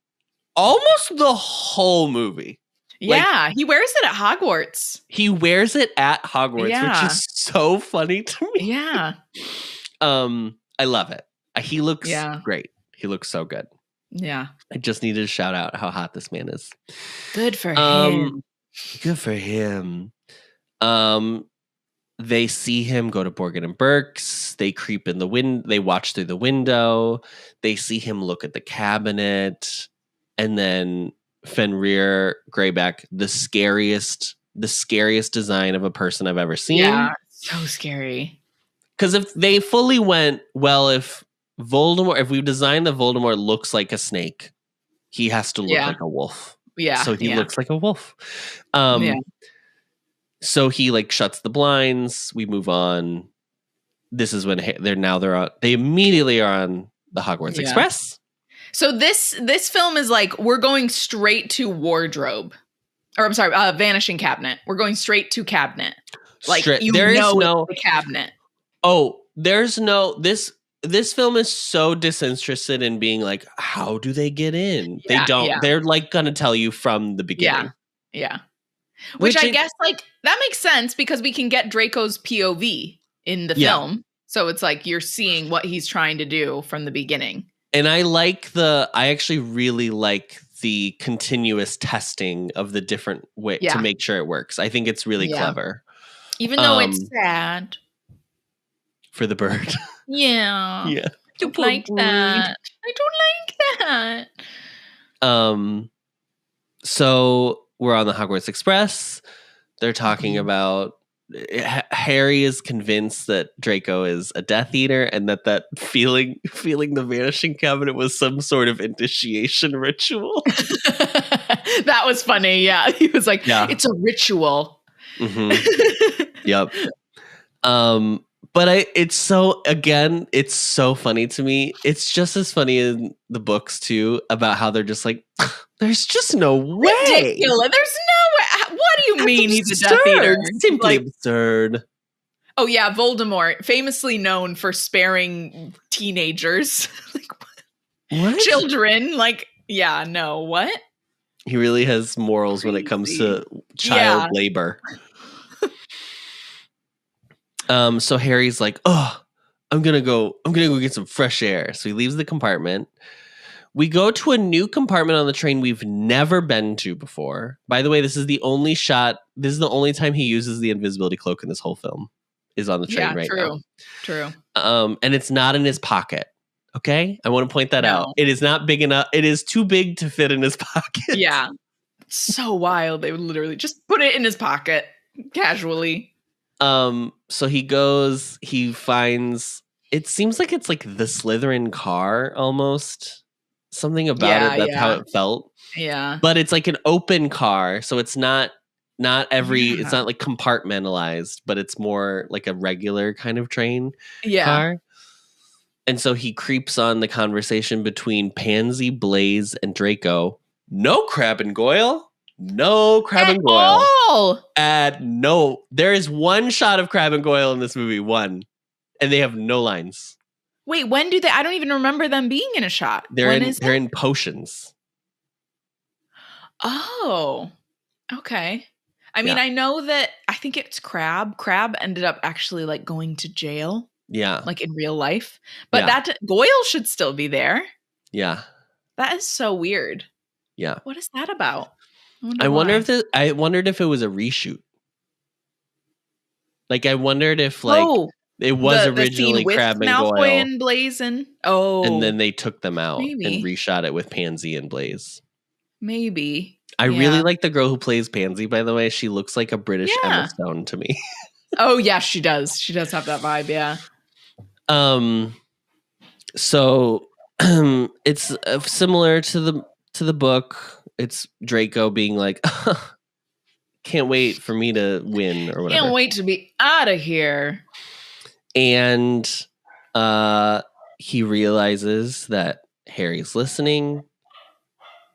almost the whole movie. Yeah, he wears it at Hogwarts. He wears it at Hogwarts, Yeah. which is so funny to me. Yeah. I love it. He looks Yeah. great. He looks so good. Yeah. I just needed to shout out how hot this man is. Good for him. Good for him. They see him go to Borgin and Burke's. They creep in the they watch through the window. They see him look at the cabinet. And then Fenrir Greyback, the scariest design of a person I've ever seen. Yeah, so scary. Because if they fully went, well, if we designed that Voldemort looks like a snake, he has to look like a wolf. Yeah. So he looks like a wolf. So he like shuts the blinds. We move on. This is when they immediately are on the Hogwarts Express. So this film is like, we're going straight to wardrobe. Or I'm sorry, vanishing cabinet. We're going straight to cabinet. Like the cabinet. Oh, there's no this film is so disinterested in being like, how do they get in? Yeah, they don't. Yeah. They're like gonna tell you from the beginning. Yeah. Which I guess like that makes sense because we can get Draco's POV in the film. So it's like you're seeing what he's trying to do from the beginning. And I actually really like the continuous testing of the different way to make sure it works. I think it's really clever. Even though it's sad. For the bird. Yeah. Yeah. I don't like that. I don't like that. So we're on the Hogwarts Express. They're talking about Harry is convinced that Draco is a Death Eater and that feeling the vanishing cabinet was some sort of initiation ritual. That was funny. Yeah. He was like, it's a ritual. Mm-hmm. Yep. But it's so funny to me. It's just as funny in the books too, about how they're just like, there's just no way. Ridiculous. There's no way. What do you mean he's a Death Eater? Simply absurd. Oh yeah, Voldemort, famously known for sparing teenagers. Like what? Children. Like, yeah, no, what? He really has morals when it comes to child labor. So Harry's like, oh, I'm gonna go get some fresh air. So he leaves the compartment. We go to a new compartment on the train we've never been to before. By the way, this is the only time he uses the invisibility cloak in this whole film. Is on the train right now. True. And it's not in his pocket. Okay? I want to point that out. It is not big enough. It is too big to fit in his pocket. Yeah. So wild. They would literally just put it in his pocket casually. So he finds, it seems like it's like the Slytherin car almost. Something about it, that's how it felt. Yeah. But it's like an open car, so it's not it's not like compartmentalized, but it's more like a regular kind of train car. And so he creeps on the conversation between Pansy, Blaze, and Draco. No Crab and Goyle. No Crab and Goyle. No. There is one shot of Crab and Goyle in this movie. One. And they have no lines. Wait, when do they? I don't even remember them being in a shot. They're in potions. Oh. Okay. I mean, I know that I think it's Crab. Crab ended up actually like going to jail. Yeah. Like in real life. But that Goyle should still be there. Yeah. That is so weird. Yeah. What is that about? I wondered if it was a reshoot. Like I wondered if it was originally Crab and Malfoy Goyle and Blaze and then they took them out and reshot it with Pansy and Blaze. Maybe. I really like the girl who plays Pansy, by the way. She looks like a British Emma Stone to me. Oh yeah, she does. She does have that vibe, yeah. So it's similar to the book. It's Draco being like, can't wait for me to win or whatever. Can't wait to be out of here. And he realizes that Harry's listening,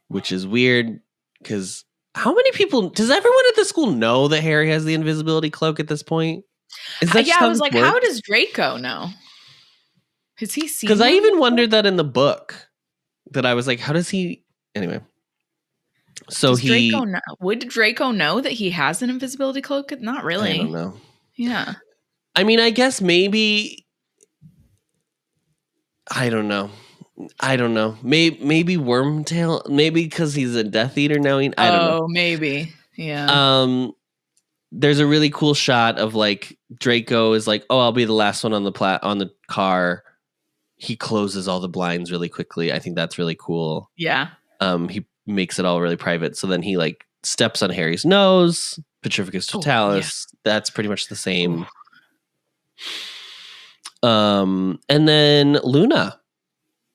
which is weird because how many people does everyone at the school know that Harry has the invisibility cloak at this point? Is that I was like, how does Draco know? Has he seen? Because I even wondered that in the book. That I was like, how does he? Anyway, So would Draco know that he has an invisibility cloak? Not really. I don't know. Yeah. I mean, I guess maybe. I don't know. Maybe Wormtail. Maybe because he's a Death Eater now. I don't know. Oh, maybe. Yeah. There's a really cool shot of like Draco is like, oh, I'll be the last one on the car. He closes all the blinds really quickly. I think that's really cool. Yeah. He makes it all really private. So then he like steps on Harry's nose. Petrificus Totalis. Yeah. That's pretty much the same. And then Luna.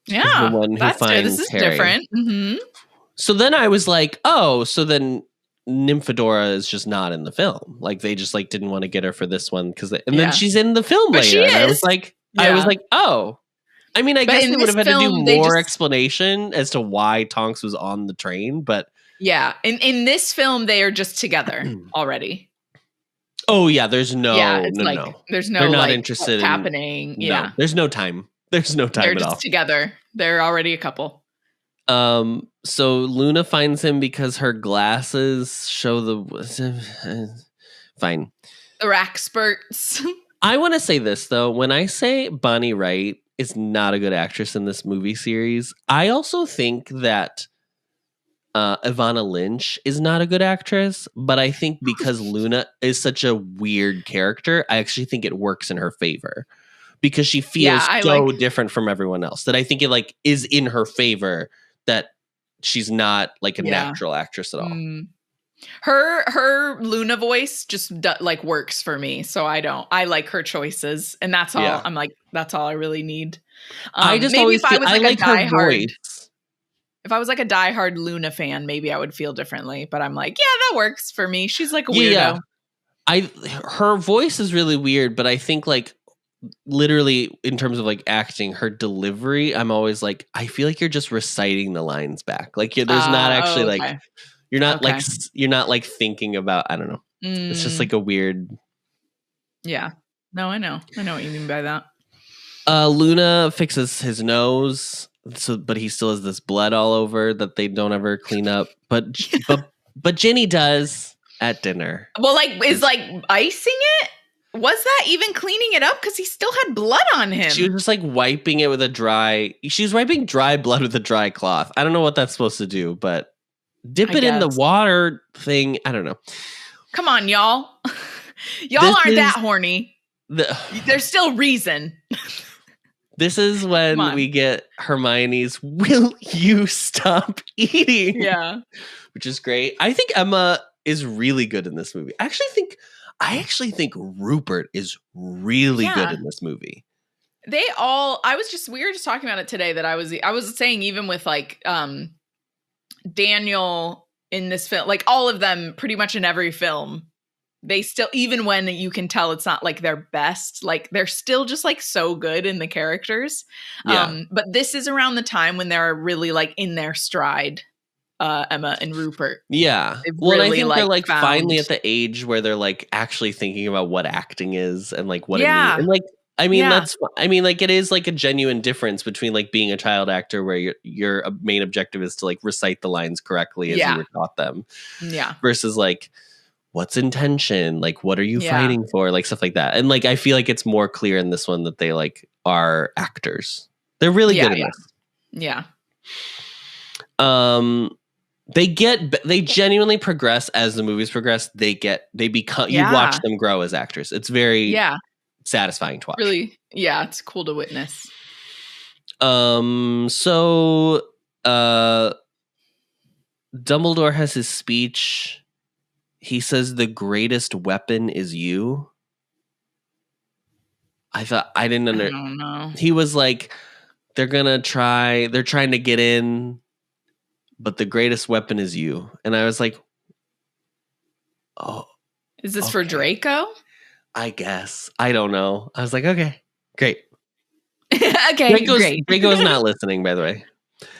Yeah. Is the one who finds this is Harry. Different. Mm-hmm. So then I was like, oh, so then Nymphadora is just not in the film. Like they just like didn't want to get her for this one then she's in the film later. She is. And I was like, oh. I mean, I guess they would have had to do more explanation as to why Tonks was on the train, but yeah, in this film they are just together already. Oh yeah, there's no. There's no. They're not like, interested what's happening. No, yeah, there's no time. There's no time They're at just all. Together. They're already a couple. So Luna finds him because her glasses show the fine. The rack spurts. I want to say this though. When I say Bonnie Wright is not a good actress in this movie series, I also think that Ivana Lynch is not a good actress. But I think because Luna is such a weird character, I actually think it works in her favor because she feels different from everyone else. That I think it like is in her favor that she's not like a natural actress at all. Her Luna voice just like works for me, so I like her choices, and that's all. Yeah. I'm like, that's all I really need. I just always I like her voice. If I was like a diehard Luna fan, maybe I would feel differently. But I'm like, yeah, that works for me. She's like a weirdo. Yeah. Her voice is really weird, but I think like literally in terms of like acting, her delivery, I'm always like, I feel like you're just reciting the lines back. Like there's not actually like. You're not like thinking about, I don't know. It's just like a weird. Yeah. No, I know what you mean by that. Luna fixes his nose, but he still has this blood all over that they don't ever clean up. But Ginny does at dinner. Well, like is like icing it. Was that even cleaning it up? Because he still had blood on him. She was just like wiping it with she was wiping dry blood with a dry cloth. I don't know what that's supposed to do, but. Dip it in the water thing. I don't know. Come on, y'all. Y'all aren't that horny. There's still reason. This is when we get Hermione's, will you stop eating? Yeah. Which is great. I think Emma is really good in this movie. I actually think Rupert is really good in this movie. We were just talking about it today that I was saying even with like, Daniel in this film, like all of them pretty much in every film, they still, even when you can tell it's not like their best, like they're still just like so good in the characters. Yeah. But this is around the time when they're really like in their stride, Emma and Rupert. Yeah. Well, I think they're like finally at the age where they're like actually thinking about what acting is and like what it means. And like, I mean, like it is like a genuine difference between like being a child actor where your main objective is to like recite the lines correctly as you were taught them. Yeah. Versus like, what's intention? Like, what are you fighting for? Like stuff like that. And like, I feel like it's more clear in this one that they like are actors. They're really good at this. Yeah. They genuinely progress as the movies progress. They become, you watch them grow as actors. It's very, satisfying to watch. Really, it's cool to witness. So Dumbledore has his speech. He says the greatest weapon is you. I didn't understand. I don't know. He was like, they're trying to get in, but the greatest weapon is you. And I was like, oh. Is this for Draco? I guess. I don't know. I was like, okay, great. Great. Draco's not listening, by the way.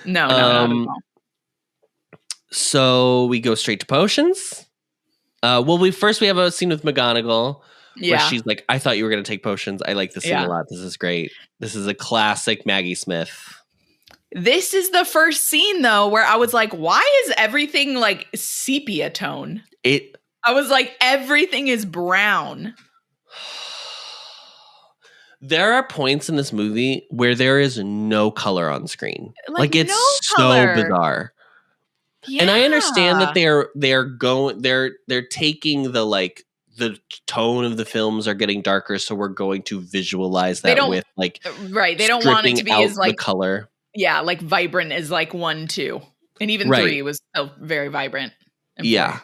No, not at all. So we go straight to potions. We have a scene with McGonagall where she's like, I thought you were going to take potions. I like this scene a lot. This is great. This is a classic Maggie Smith. This is the first scene, though, where I was like, why is everything like sepia tone? I was like, everything is brown. There are points in this movie where there is no color on screen. Like it's no so color. bizarre. Yeah. And I understand that they're taking the tone of the films are getting darker, so we're going to visualize that with like right. They don't want it to be as like the color. Yeah, like vibrant as like 1, 2. And even 3 was still very vibrant. Yeah.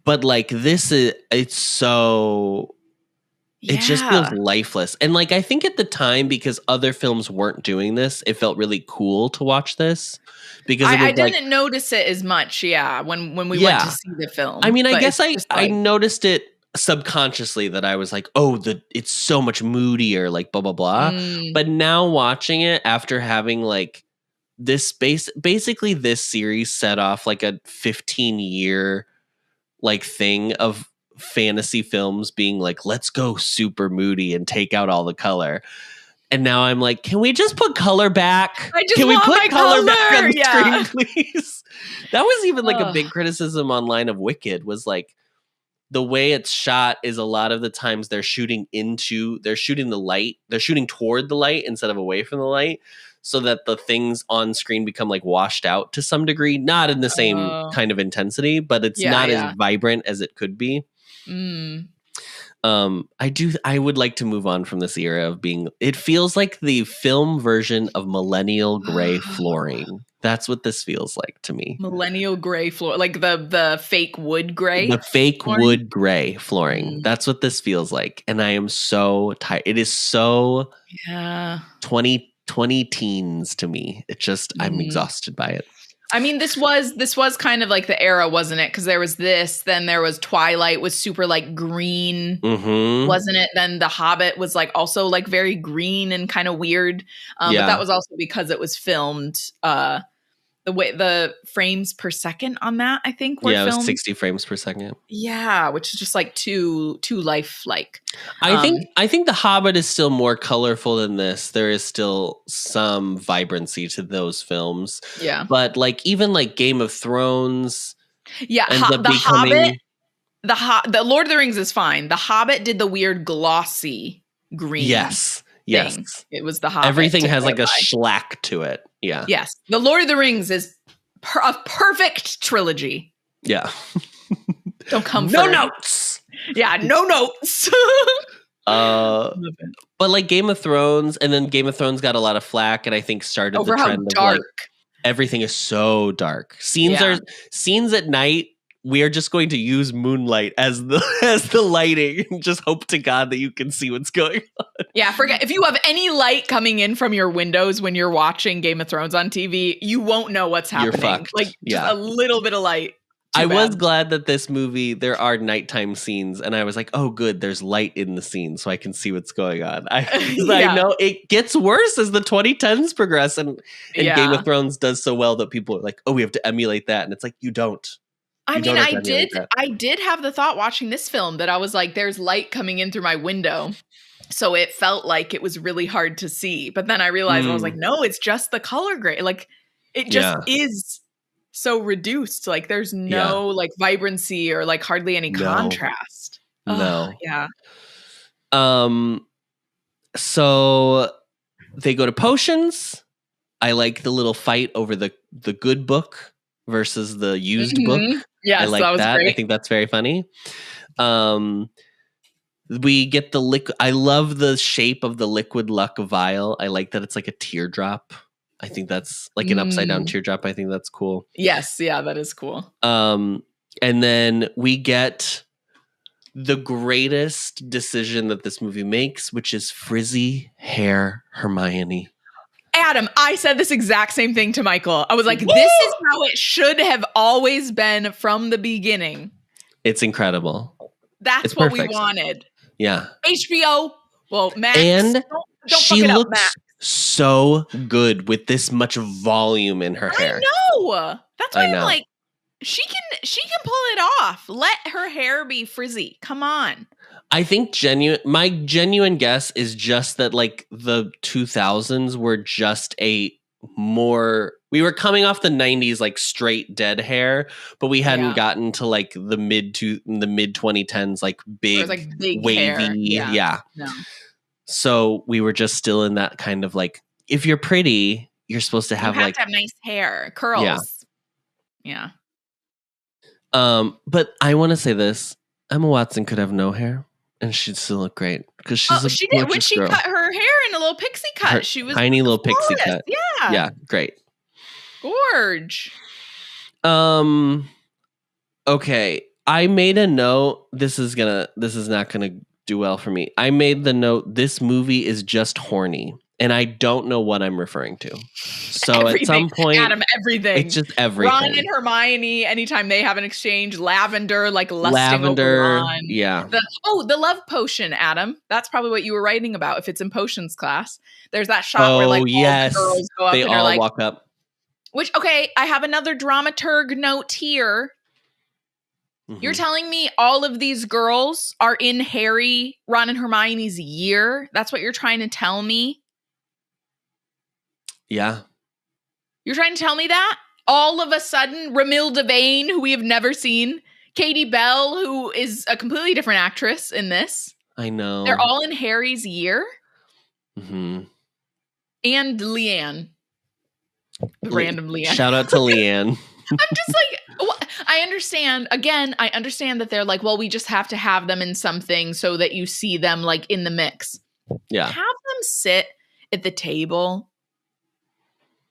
But like it's so it just feels lifeless. And like I think at the time, because other films weren't doing this, it felt really cool to watch this. Because I didn't notice it as much, when we went to see the film. I mean, I guess I noticed it subconsciously that I was like, oh, it's so much moodier, like blah blah blah. But now watching it after having like this basically this series set off like a 15-year like thing of fantasy films being like, let's go super moody and take out all the color. And now I'm like, can we just put color back? Can we put color back on the screen, please? That was even like a big criticism online of Wicked, was like the way it's shot is a lot of the times they're shooting the light. They're shooting toward the light instead of away from the light, so that the things on screen become like washed out to some degree, not in the same kind of intensity, but it's not as vibrant as it could be. I would like to move on from this era of it feels like the film version of millennial gray flooring. That's what this feels like to me. Millennial gray floor, like the fake wood gray. The fake wood gray flooring. That's what this feels like. And I am so tired. It is so 20 teens to me. It just, I'm exhausted by it. I mean, this was kind of like the era, wasn't it? Because there was this, then there was Twilight was super like green, wasn't it? Then The Hobbit was like also like very green and kind of weird. But that was also because it was filmed. The way the frames per second on that, I think, were filmed. It was 60 frames per second. Yeah, which is just like too lifelike. I think The Hobbit is still more colorful than this. There is still some vibrancy to those films. Yeah, but like even like Game of Thrones. Yeah, the Hobbit. The Lord of the Rings is fine. The Hobbit did the weird glossy green. Yes. Thing. It was The Hobbit. Everything has like a shellac to it. Yeah. Yes. The Lord of the Rings is a perfect trilogy. Yeah. Don't come no notes. Yeah, no notes. But like Game of Thrones, and then Game of Thrones got a lot of flack, and I think started the trend of like everything is so dark. Scenes at night. We are just going to use moonlight as the lighting and just hope to God that you can see what's going on. Yeah, forget if you have any light coming in from your windows when you're watching Game of Thrones on TV, you won't know what's happening. You're fucked. Like just a little bit of light. I was glad that this movie, there are nighttime scenes, and I was like, oh, good, there's light in the scene so I can see what's going on. I know it gets worse as the 2010s progress, and Game of Thrones does so well that people are like, oh, we have to emulate that. And it's like, you don't. I did have the thought watching this film that I was like, there's light coming in through my window. So it felt like it was really hard to see. But then I realized, I was like, no, it's just the color gray. Like it just is so reduced. Like there's no like vibrancy or like hardly any contrast. No. Yeah. So they go to potions. I like the little fight over the good book versus the used book. Yes, I like that was great. I think that's very funny. We get the liquid. I love the shape of the liquid luck vial. I like that it's like a teardrop. I think that's like an upside down teardrop. I think that's cool. Yes, yeah, that is cool. And then we get the greatest decision that this movie makes, which is frizzy hair Hermione. Adam, I said this exact same thing to Michael. I was like, this is how it should have always been from the beginning. It's incredible. That's what we wanted. Yeah. HBO. Well, Max. And don't she fuck it looks up, Max. So good with this much volume in her hair. I know. That's why I'm like, she can pull it off. Let her hair be frizzy. Come on. I think my genuine guess is just that like the 2000s were just a more. We were coming off the 90s like straight dead hair, but we hadn't gotten to like the mid 2010s like big, wavy. Hair. Yeah. No. So we were just still in that kind of like, if you're pretty, you're supposed to have to have nice hair, curls. Yeah. But I want to say this: Emma Watson could have no hair, and she'd still look great because she did when she cut her hair in a little pixie cut. She was tiny little pixie cut. Yeah, great, gorge. Okay, I made a note. This is not gonna do well for me. I made the note. This movie is just horny. And I don't know what I'm referring to. So at some point, Adam, everything. It's just everything. Ron and Hermione, anytime they have an exchange, Lavender, like lusting over Ron. Yeah. The love potion, Adam. That's probably what you were writing about. If it's in potions class, there's that shot where like all the girls go up they and all like, walk up. Which, okay, I have another dramaturg note here. Mm-hmm. You're telling me all of these girls are in Ron and Hermione's year? That's what you're trying to tell me? Yeah. You're trying to tell me that? All of a sudden, Ramilda Vane, who we have never seen, Katie Bell, who is a completely different actress in this. I know. They're all in Harry's year. Mm-hmm. And Leanne. Random Leanne. Shout out to Leanne. I'm just like, I understand. Again, I understand that they're like, well, we just have to have them in something so that you see them like in the mix. Yeah. Have them sit at the table.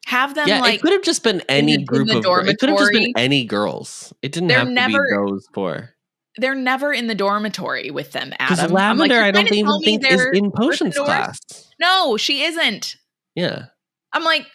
Have them it could have just been any group of girls. It could have just been any girls. It didn't have to be those four. They're never in the dormitory with them, Adam. Because Lavender, I don't even think is in potions class. No, she isn't. Yeah. I'm like,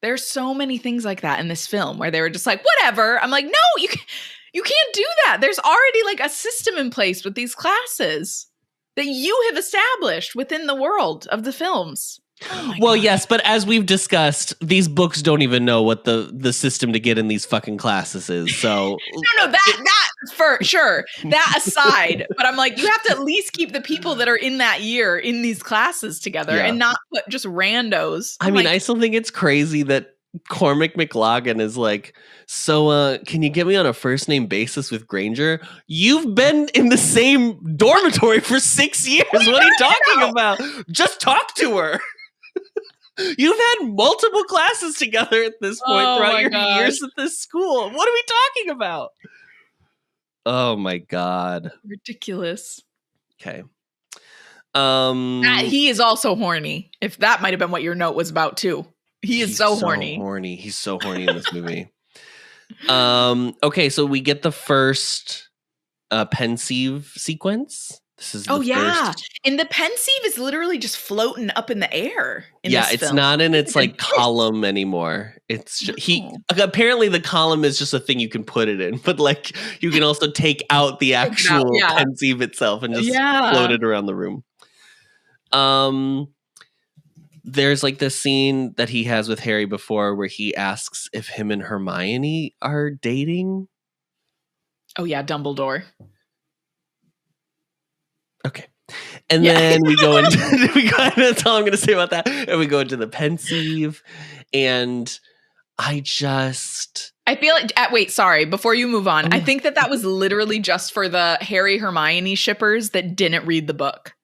there's so many things like that in this film where they were just like, whatever. I'm like, no, you can't do that. There's already like a system in place with these classes that you have established within the world of the films. Oh well, yes, but as we've discussed, these books don't even know what the system to get in these fucking classes is. So no, that for sure. That aside, but I'm like, you have to at least keep the people that are in that year in these classes together and not put just randos. I mean, I still think it's crazy that Cormac McLaughlin is like, so can you get me on a first name basis with Granger? You've been in the same dormitory for 6 years. What are you talking about? Just talk to her. You've had multiple classes together at this point throughout your years at this school. What are we talking about? Oh my God. Ridiculous. Okay. He is also horny. If that might have been what your note was about too. He's so horny. He's so horny in this movie. Okay, so we get the first pensieve sequence. This is first. And the pensieve is literally just floating up in the air. It's film. Not in its like column anymore. It's apparently the column is just a thing you can put it in, but like you can also take out the actual pensieve itself and just float it around the room. There's like this scene that he has with Harry before where he asks if him and Hermione are dating. Oh yeah, Dumbledore. Okay. And then we go into that's all I'm going to say about that. And we go into the pensieve and I feel like, wait, sorry, before you move on, I think that was literally just for the Harry Hermione shippers that didn't read the book.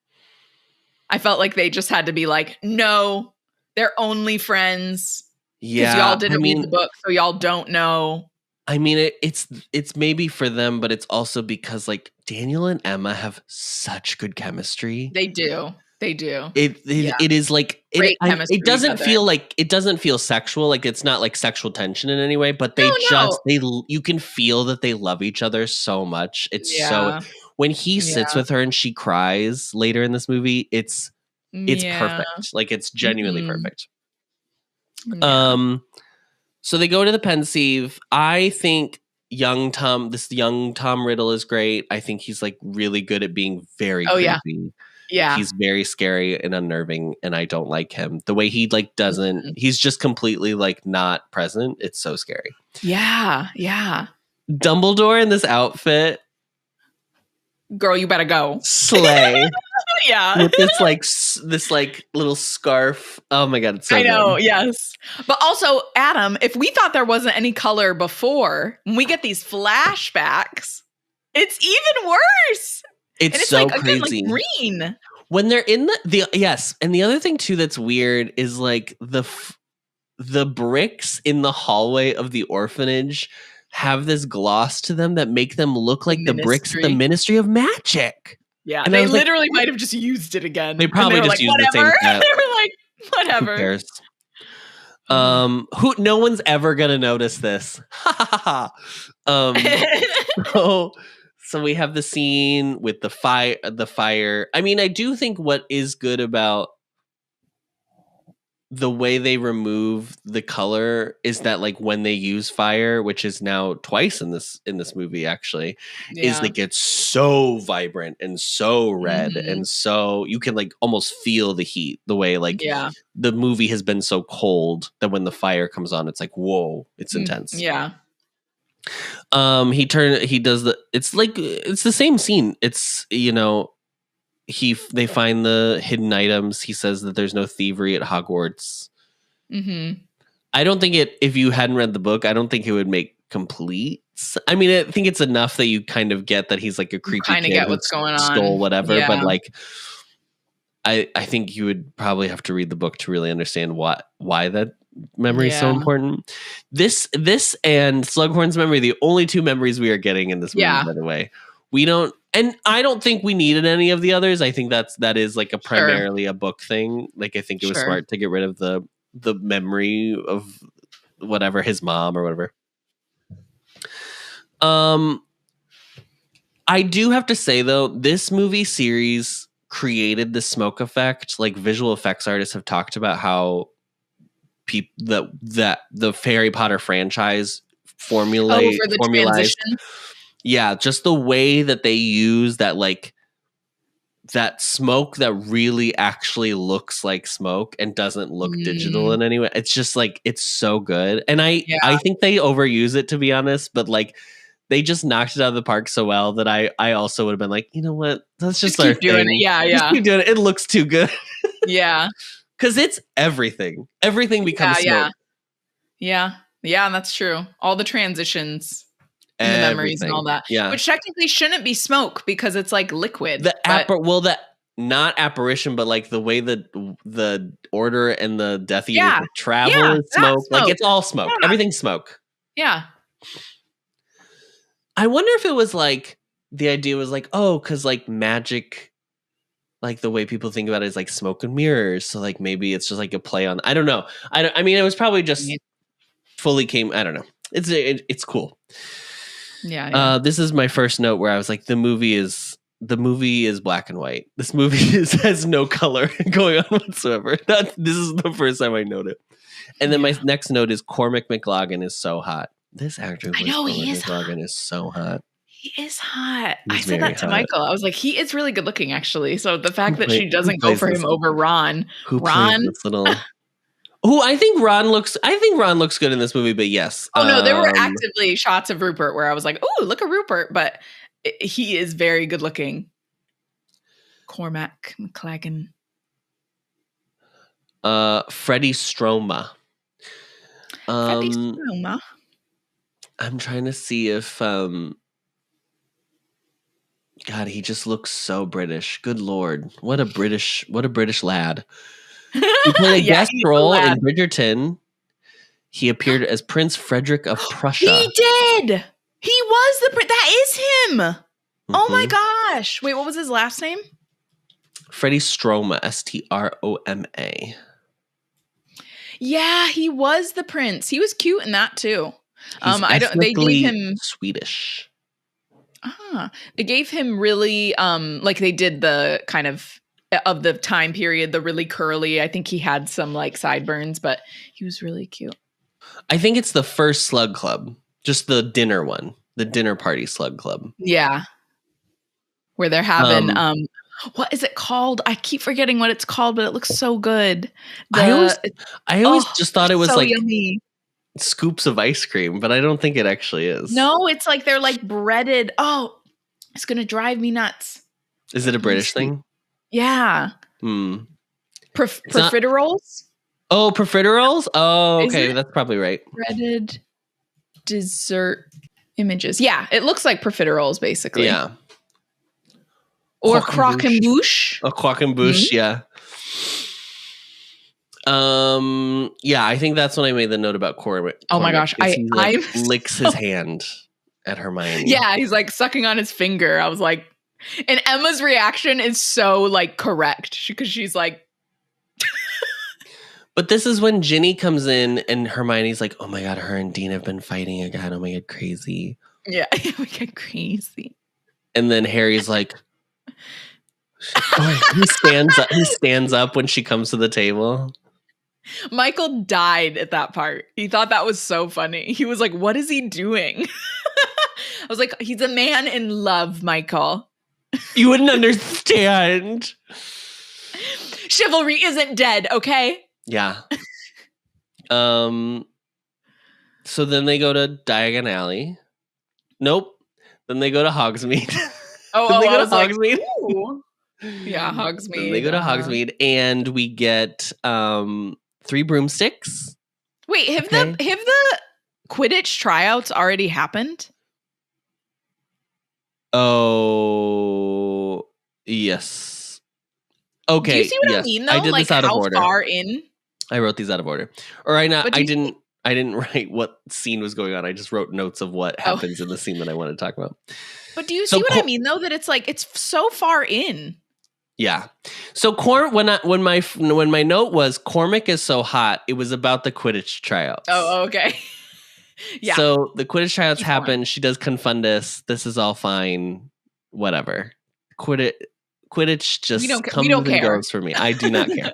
I felt like they just had to be like, no, they're only friends. Yeah. Because y'all didn't read the book, so y'all don't know. I mean, it's maybe for them, but it's also because like Daniel and Emma have such good chemistry. They do. It is like it doesn't feel sexual. Like it's not like sexual tension in any way, but you can feel that they love each other so much. It's so when he sits with her and she cries later in this movie, it's perfect. Like it's genuinely perfect. Yeah. So they go to the pensieve. I think young Tom Riddle is great. I think he's like really good at being very creepy. Yeah. He's very scary and unnerving, and I don't like him. The way he like he's just completely like not present. It's so scary. Yeah. Yeah. Dumbledore in this outfit. Girl, you better go. Slay. Yeah. With this like this like little scarf. Oh my god, it's so I know, good. yes. But also, Adam, if we thought there wasn't any color before, when we get these flashbacks, it's even worse. It's so like, crazy. Again, like green. When they're in the yes, and the other thing too that's weird is like the bricks in the hallway of the orphanage have this gloss to them that make them look like the bricks of the Ministry of Magic. Yeah, and they literally might have just used it again. They probably just used the same set. They were like, whatever. Who cares? No one's ever gonna notice this. So we have the scene with the fire. I mean, I do think what is good about the way they remove the color is that like when they use fire, which is now twice in this movie actually, is like it's so vibrant and so red and so you can like almost feel the heat the way like the movie has been so cold that when the fire comes on it's like whoa, it's intense. Yeah. It's the same scene. It's, you know, they find the hidden items. He says that there's no thievery at Hogwarts. Mm-hmm. I don't think if you hadn't read the book, I don't think it would make complete. I mean, I think it's enough that you kind of get that he's like a creepy kid get what's going on, stole whatever. But like, I think you would probably have to read the book to really understand why that memory is so important. This and Slughorn's memory, the only two memories we are getting in this movie, by the way. We don't, and I don't think we needed any of the others. I think that is like a primarily a book thing. Like I think it was smart to get rid of the memory of whatever his mom or whatever. I do have to say though, this movie series created the smoke effect. Like visual effects artists have talked about how that the Harry Potter franchise formalized. Transition. Yeah, just the way that they use that, like that smoke that really actually looks like smoke and doesn't look digital in any way. It's just like it's so good, and I think they overuse it, to be honest. But like they just knocked it out of the park so well that I also would have been like, you know what, let's just keep doing it. Just keep doing it. It looks too good. Yeah, because it's everything. Everything becomes smoke. Yeah, and that's true. All the transitions. And the memories and all that. Yeah. Which technically shouldn't be smoke because it's like liquid. Not apparition, but like the way the Order and the Death Eaters travel is smoke. Like it's all smoke. Yeah. Everything's smoke. Yeah. I wonder if it was like the idea was like, oh, because like magic, like the way people think about it is like smoke and mirrors. So like maybe it's just like a play on. I don't know. I mean, it was probably just fully came. I don't know. It's cool. Yeah. This is my first note where I was like, the movie is black and white. This movie has no color going on whatsoever. This is the first time I noted. And then my next note is Cormac McLaughlin is so hot. This actor, McLaughlin is so hot. He is hot. I said that to Michael. I was like, he is really good looking, actually. So the fact that she doesn't go for him over Ron. Plays this little? I think Ron looks good in this movie, but yes. Oh no, there were actively shots of Rupert where I was like, "Oh, look at Rupert," but he is very good looking. Cormac McLaughlin. Freddie Stroma. Freddie Stroma. I'm trying to see if God, he just looks so British. Good Lord, what a British lad. He played a guest role in Bridgerton. He appeared as Prince Frederick of Prussia. He did. He was the prince. That is him. Mm-hmm. Oh my gosh. Wait, what was his last name? Freddie Stroma. Stroma. Yeah, he was the prince. He was cute in that too. They gave him Swedish. They gave him really like they did the kind of the time period, the really curly. I think he had some like sideburns, but he was really cute. I think it's the first Slug Club, just the dinner one, the dinner party Slug Club. Yeah, where they're having what is it called? I keep forgetting what it's called, but it looks so good. I always just thought it was so like yummy. Scoops of ice cream, but I don't think it actually is. No, it's like they're like breaded. Oh, it's gonna drive me nuts. Is it a British thing? Yeah. Profiteroles? Oh, profiteroles? Oh, okay. That's probably right. Breaded dessert images. Yeah, it looks like profiteroles, basically. Yeah. Or croquembouche. A croquembouche, yeah. Yeah, I think that's when I made the note about Cormac. Oh my gosh, he licks his hand at Hermione. Yeah, he's like sucking on his finger. I was like, and Emma's reaction is so like correct because she's like. But this is when Ginny comes in and Hermione's like, oh my God, her and Dean have been fighting again. Oh my God, crazy. Yeah, oh my God, crazy. And then Harry's like, he stands up when she comes to the table. Michael died at that part. He thought that was so funny. He was like, what is he doing? I was like, he's a man in love, Michael. You wouldn't understand. Chivalry isn't dead, okay? Yeah. So then they go to Diagon Alley. Nope. Then they go to Hogsmeade. They go to Hogsmeade. Yeah, Hogsmeade. Then they go to Hogsmeade, and we get 3 broomsticks. Wait, have the Quidditch tryouts already happened? Oh, yes. Okay. Do you see what I mean, though? I did this out of order. How far in? I wrote these out of order. Or I didn't write what scene was going on. I just wrote notes of what happens in the scene that I want to talk about. But do you see what I mean, though? That it's like it's so far in. Yeah. So when my note was Cormac is so hot, it was about the Quidditch tryouts. Oh, okay. Yeah. So the Quidditch tryouts happen. She does Confundus. This is all fine. Whatever. Quidditch just comes and goes for me. I do not care.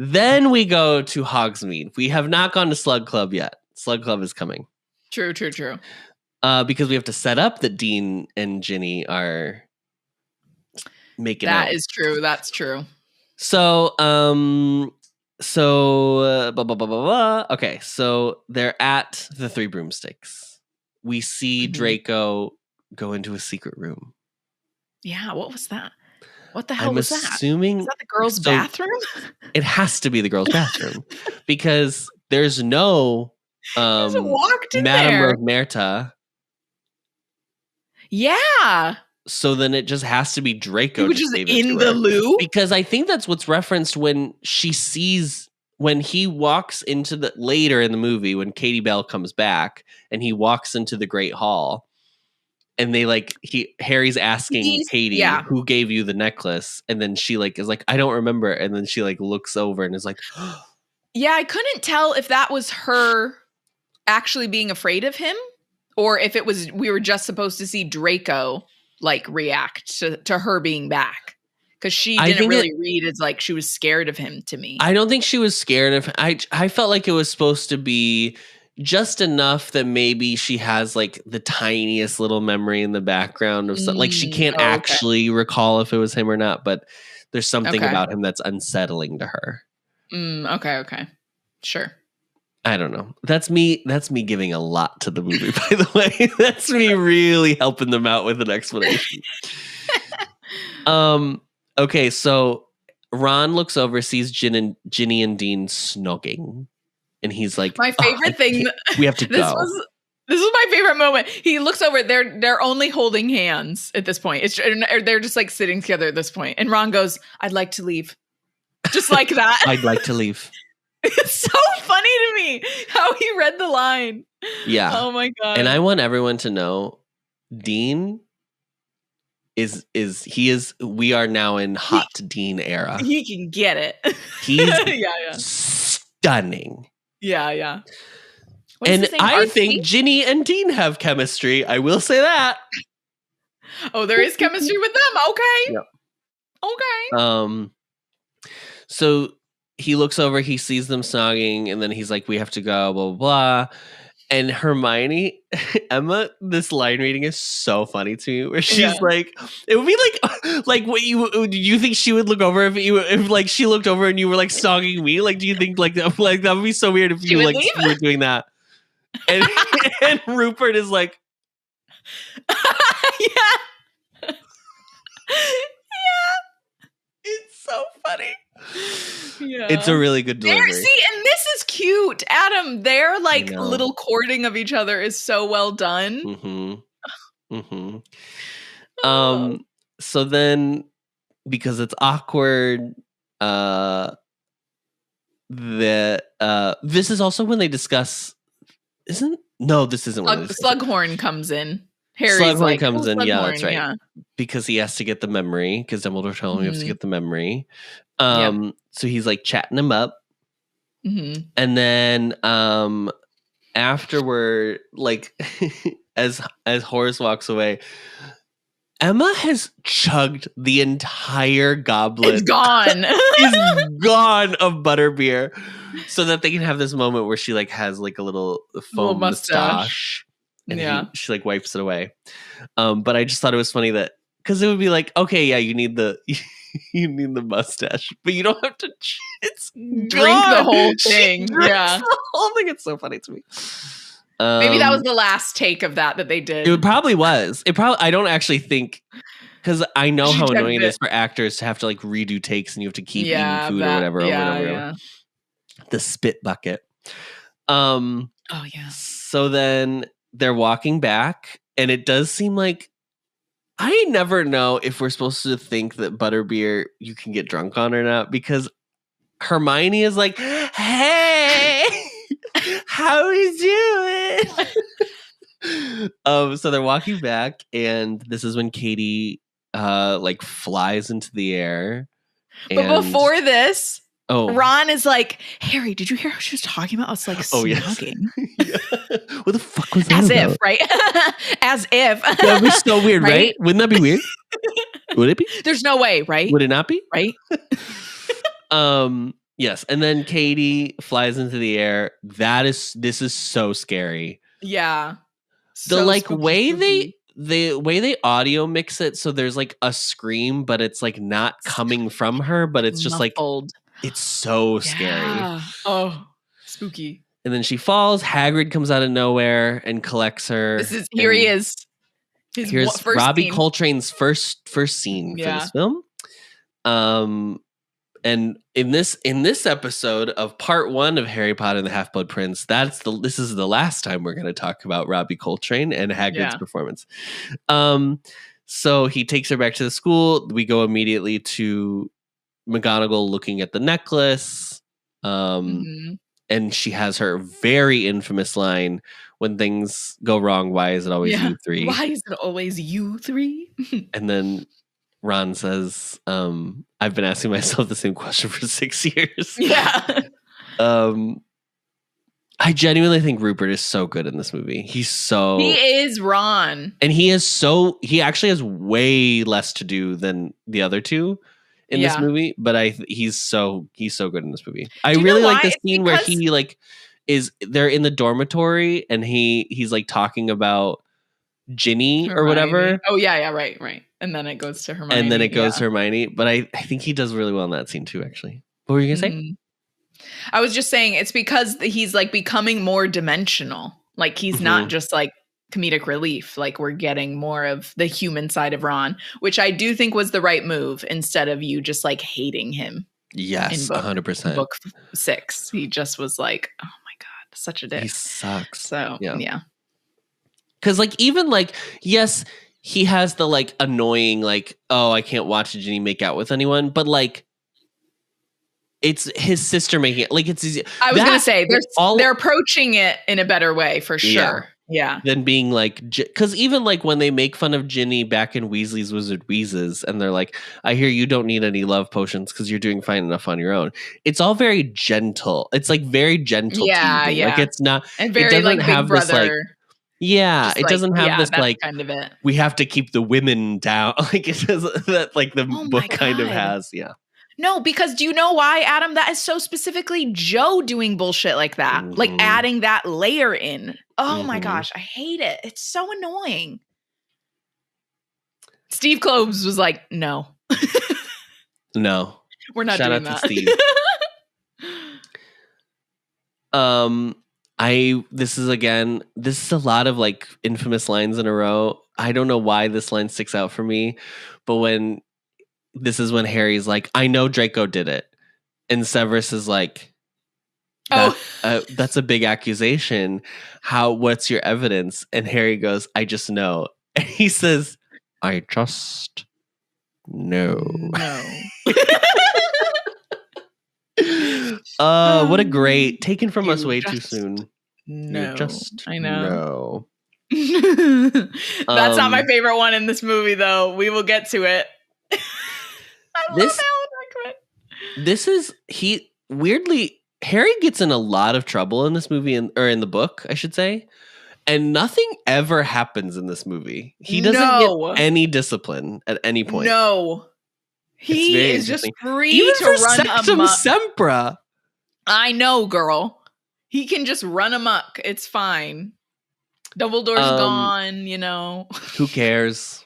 Then we go to Hogsmeade. We have not gone to Slug Club yet. Slug Club is coming. True. Because we have to set up that Dean and Ginny are making out. That is true. That's true. So, Okay, so they're at the 3 broomsticks. We see Draco go into a secret room. Yeah, what was that? What the hell was that? I'm assuming... Is that the girls' bathroom? It has to be the girls' bathroom. Because there's no Madame Romerta. Yeah. So then it just has to be Draco. Which is in the loo? Because I think that's what's referenced when he walks into later in the movie, when Katie Bell comes back and he walks into the Great Hall. And Harry's asking Katie, who gave you the necklace? And then she is like, I don't remember. And then she looks over and is like, yeah, I couldn't tell if that was her actually being afraid of him or if it was, we were just supposed to see Draco react to her being back. Because she didn't really read as she was scared of him to me. I don't think she was scared of him. I felt like it was supposed to be just enough that maybe she has the tiniest little memory in the background of something. She can't actually recall if it was him or not, but there's something about him that's unsettling to her. Okay. Sure. I don't know. That's me giving a lot to the movie, by the way. That's me really helping them out with an explanation. Okay, so Ron looks over, sees Ginny and Dean snogging. And he's like, my favorite thing. We have to go. This is my favorite moment. He looks over. They're only holding hands at this point. They're just sitting together at this point. And Ron goes, "I'd like to leave," just like that. I'd like to leave. It's so funny to me how he read the line. Yeah. Oh my God. And I want everyone to know, Dean we are now in hot Dean era. He can get it. He's stunning. Yeah. And I think Ginny and Dean have chemistry. I will say that. Oh, there is chemistry with them. Okay. Yep. Okay. So he looks over, he sees them snogging, and then he's like, we have to go, blah, blah, blah. And Hermione, Emma, this line reading is so funny to me, where she's like, it would be like what do you think she would look over if she looked over and you were snogging me? Do you think that would be so weird if you were doing that? And Rupert is like, yeah. It's so funny. Yeah. It's a really good delivery. See, and this is cute, Adam. Their like little courting of each other is so well done. So then, because it's awkward, this is also when they discuss. This isn't when Slughorn comes in. Slughorn comes in. Yeah, that's right. Yeah. Because he has to get the memory. Because Dumbledore told him he has to get the memory. So he's like chatting him up. And then afterward, like as Horace walks away, Emma has chugged the entire goblet. It's gone. It's gone of butterbeer, so that they can have this moment where she like has like a little foam mustache. And she like wipes it away. But I just thought it was funny that because it would be like, okay, yeah, you need the mustache, but you don't have to. It's drink the whole thing. Yeah, the whole thing. It's so funny to me. Maybe that was the last take of that they did. It probably was. I don't actually think, because I know how annoying it is for actors to have to like redo takes and you have to keep eating food or whatever over and over. The spit bucket. Oh yeah. So then they're walking back, and it does seem like I never know if we're supposed to think that butterbeer you can get drunk on or not, because Hermione is like, hey, how you doing? So they're walking back, and this is when Katie like flies into the air. But before this, Ron is like, Harry, did you hear how she was talking about us like smoking? What the fuck was that? As if, right? As if. That would be so weird, right? Wouldn't that be weird? Would it be? There's no way, right? Would it not be? Right? Yes, and then Katie flies into the air. This is so scary. Yeah. The like way they audio mix it, so there's like a scream, but it's like not coming from her, but it's just muffled. Like it's so scary. Oh, spooky. And then she falls. Hagrid comes out of nowhere and collects her. Here he is. Here's Robbie Coltrane's first scene for this film. And in this episode of part 1 of Harry Potter and the Half-Blood Prince, this is the last time we're going to talk about Robbie Coltrane and Hagrid's performance. So he takes her back to the school. We go immediately to McGonagall looking at the necklace. And she has her very infamous line, when things go wrong, why is it always you three? Why is it always you three? And then Ron says, I've been asking myself the same question for 6 years. Yeah. I genuinely think Rupert is so good in this movie. He is Ron. And he actually has way less to do than the other two in this movie, but he's so good in this movie. I really like the scene where he like they're in the dormitory and he's like talking about Ginny or whatever. Oh yeah, right. And then it goes to Hermione. To Hermione. But I think he does really well in that scene too, actually. What were you gonna say? I was just saying it's because he's like becoming more dimensional. Like he's not just like comedic relief. Like we're getting more of the human side of Ron, which I do think was the right move instead of you just like hating him. Yes, 100%. Book 6. He just was like, oh my God, such a dick. He sucks. So yeah. Because like even like, yes, he has the like annoying like, oh, I can't watch Ginny make out with anyone, but like it's his sister making it. Like it's easy. I was gonna say they're approaching it in a better way for sure. Yeah. Than being like, because even like when they make fun of Ginny back in Weasley's Wizard Wheezes, and they're like, I hear you don't need any love potions because you're doing fine enough on your own. It's all very gentle. It's like very gentle. Yeah. Like it's not, and very it doesn't like have Big Brother. This like, yeah, it doesn't have this like kind of it. We have to keep the women down. Like it does that like the book kind of has. Yeah. No, because do you know why, Adam? That is so specifically Joe doing bullshit like that. Like adding that layer in. Oh my gosh, I hate it. It's so annoying. Steve Kloves was like, no. No. We're not doing that. Shout out to Steve. This is a lot of like infamous lines in a row. I don't know why this line sticks out for me, but this is when Harry's like, I know Draco did it. And Severus is like, that's a big accusation. What's your evidence? And Harry goes, I just know. And he says, I just know. No. What a great, taken from us way too soon. No. I know. That's not my favorite one in this movie, though. We will get to it. I love Alan Rickman. Weirdly, Harry gets in a lot of trouble in this movie, or in the book, I should say. And nothing ever happens in this movie. He doesn't get any discipline at any point. No. He is just free even to for run Sectum amok. Sempra. I know, girl. He can just run amok. It's fine. Dumbledore's gone, you know. Who cares?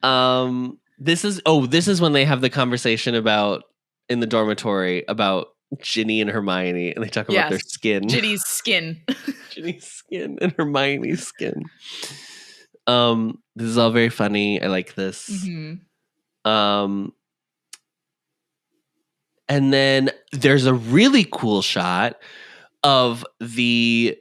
This is when they have the conversation in the dormitory about Ginny and Hermione, and they talk about their skin. Ginny's skin. Ginny's skin and Hermione's skin. This is all very funny. I like this. Mm-hmm. And then there's a really cool shot of the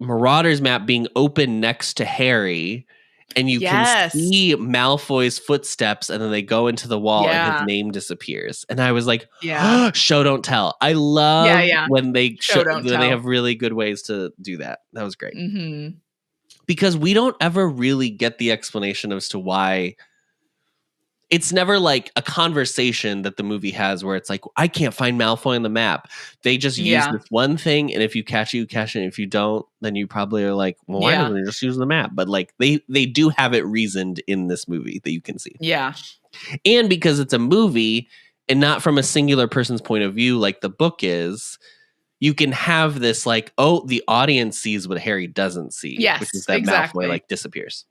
Marauders map being open next to Harry, and you can see Malfoy's footsteps, and then they go into the wall and his name disappears. And I was like, show don't tell. I love when they they have really good ways to do that. That was great. Mm-hmm. Because we don't ever really get the explanation as to why. It's never like a conversation that the movie has where it's like, I can't find Malfoy on the map. They just use this one thing, and if you catch it, you catch it. And if you don't, then you probably are like, well, why don't they just use the map? But like they do have it reasoned in this movie that you can see. Yeah. And because it's a movie and not from a singular person's point of view like the book is, you can have this like, oh, the audience sees what Harry doesn't see. Yes, which is that Malfoy like disappears.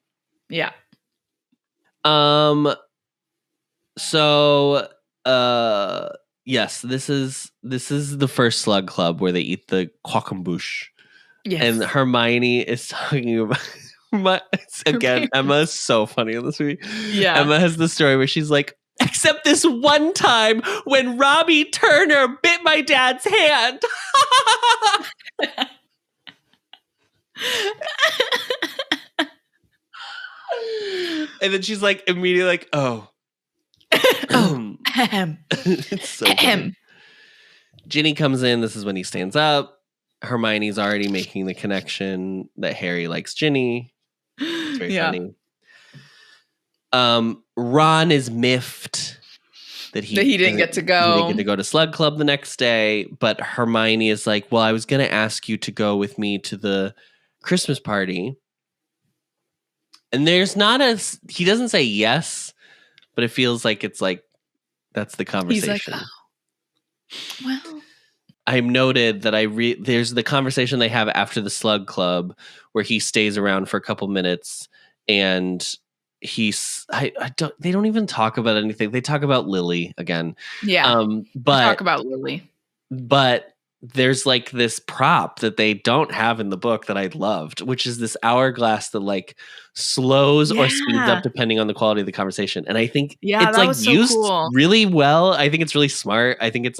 Yeah. So, yes, this is the first Slug Club where they eat the quackenbush. Yes. And Hermione is talking about again, Emma is so funny in this movie. Yeah. Emma has the story where she's like, except this one time when Robbie Turner bit my dad's hand. And then she's like immediately like, oh. It's so funny. Ginny comes in. This is when he stands up. Hermione's already making the connection that Harry likes Ginny. It's very funny. Ron is miffed that he didn't get to go. He didn't get to go to Slug Club the next day. But Hermione is like, well, I was going to ask you to go with me to the Christmas party. And there's not he doesn't say yes. But it feels like it's like, that's the conversation. He's like, oh, well. I've noted that there's the conversation they have after the Slug Club where he stays around for a couple minutes and they don't even talk about anything. They talk about Lily again. Yeah. But talk about Lily. But there's like this prop that they don't have in the book that I loved, which is this hourglass that like slows or speeds up depending on the quality of the conversation. And I think it's like used really well. I think it's really smart. I think it's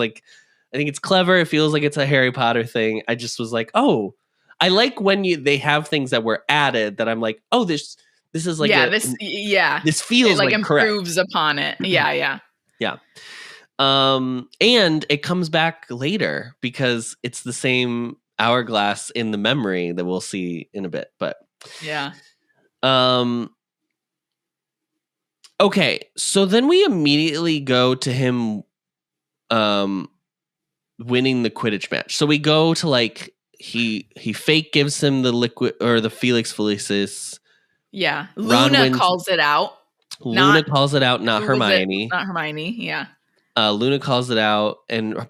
clever. It feels like it's a Harry Potter thing. I just was like, oh, I like when they have things that were added that I'm like, oh, this is like this feels like improves correct. Upon it. Yeah. And it comes back later because it's the same hourglass in the memory that we'll see in a bit. But yeah. Okay, so then we immediately go to him winning the Quidditch match. So we go to like he fake gives him the liquid or the Felix Felicis. Yeah. Luna calls it out. Luna calls it out, not Hermione. Not Hermione, yeah. Luna calls it out,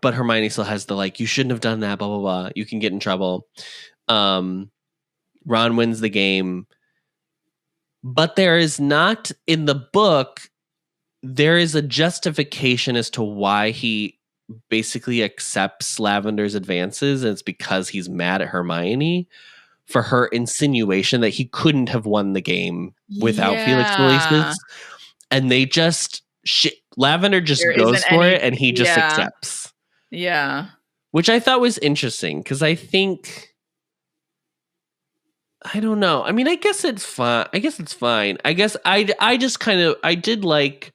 but Hermione still has the like, you shouldn't have done that, blah, blah, blah. You can get in trouble. Ron wins the game. But there is not, in the book, there is a justification as to why he basically accepts Lavender's advances, and it's because he's mad at Hermione for her insinuation that he couldn't have won the game without Felix Felicis. And they just... Lavender just goes for it, and he just accepts. Yeah. Which I thought was interesting because I don't know. I mean, I guess it's fine. I guess I just kind of, I did like,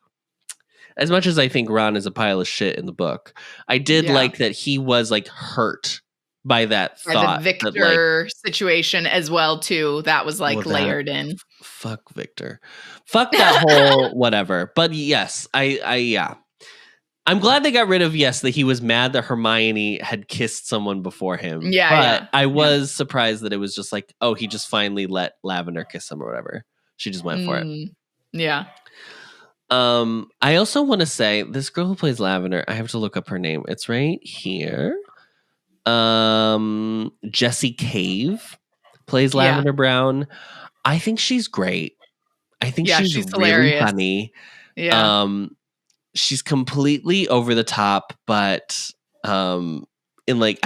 as much as I think Ron is a pile of shit in the book, I did like that he was like hurt by that thought. The Victor situation as well too. That was like layered in. Fuck Victor. Fuck that whole whatever. But yes, yeah. I'm glad they got rid of, that he was mad that Hermione had kissed someone before him. Yeah. But I was surprised that it was just like, oh, he just finally let Lavender kiss him or whatever. She just went for it. Yeah. I also want to say this girl who plays Lavender, I have to look up her name. It's right here. Jessie Cave plays Lavender Brown. I think she's great. I think she's really hilarious. Funny. Yeah. She's completely over the top, but I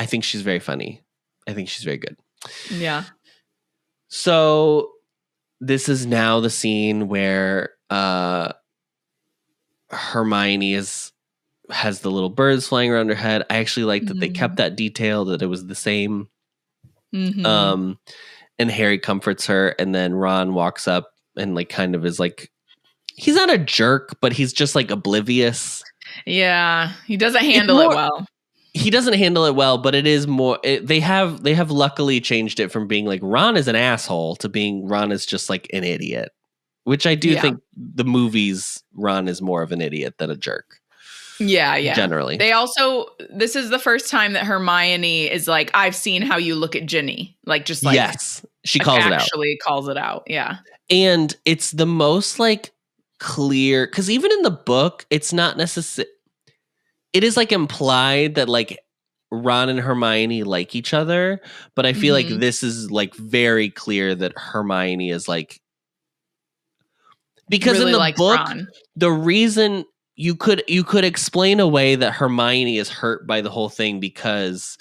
think she's very funny. I think she's very good. Yeah. So this is now the scene where Hermione has the little birds flying around her head. I actually like that they kept that detail, that it was the same. And Harry comforts her, and then Ron walks up and like kind of is like, he's not a jerk, but he's just like oblivious. Yeah, he doesn't handle it well. He doesn't handle it well, but it is more. They have luckily changed it from being like Ron is an asshole to being Ron is just like an idiot, which I do think the movies Ron is more of an idiot than a jerk. Yeah. Generally, this is the first time that Hermione is like, I've seen how you look at Ginny, like just like she calls it out. Actually calls it out. Yeah, and it's the most like clear because even in the book, it's not necessary. It is like implied that like Ron and Hermione like each other, but I feel like this is like very clear that Hermione is like, because really in the book, Ron. The reason you could explain away that Hermione is hurt by the whole thing because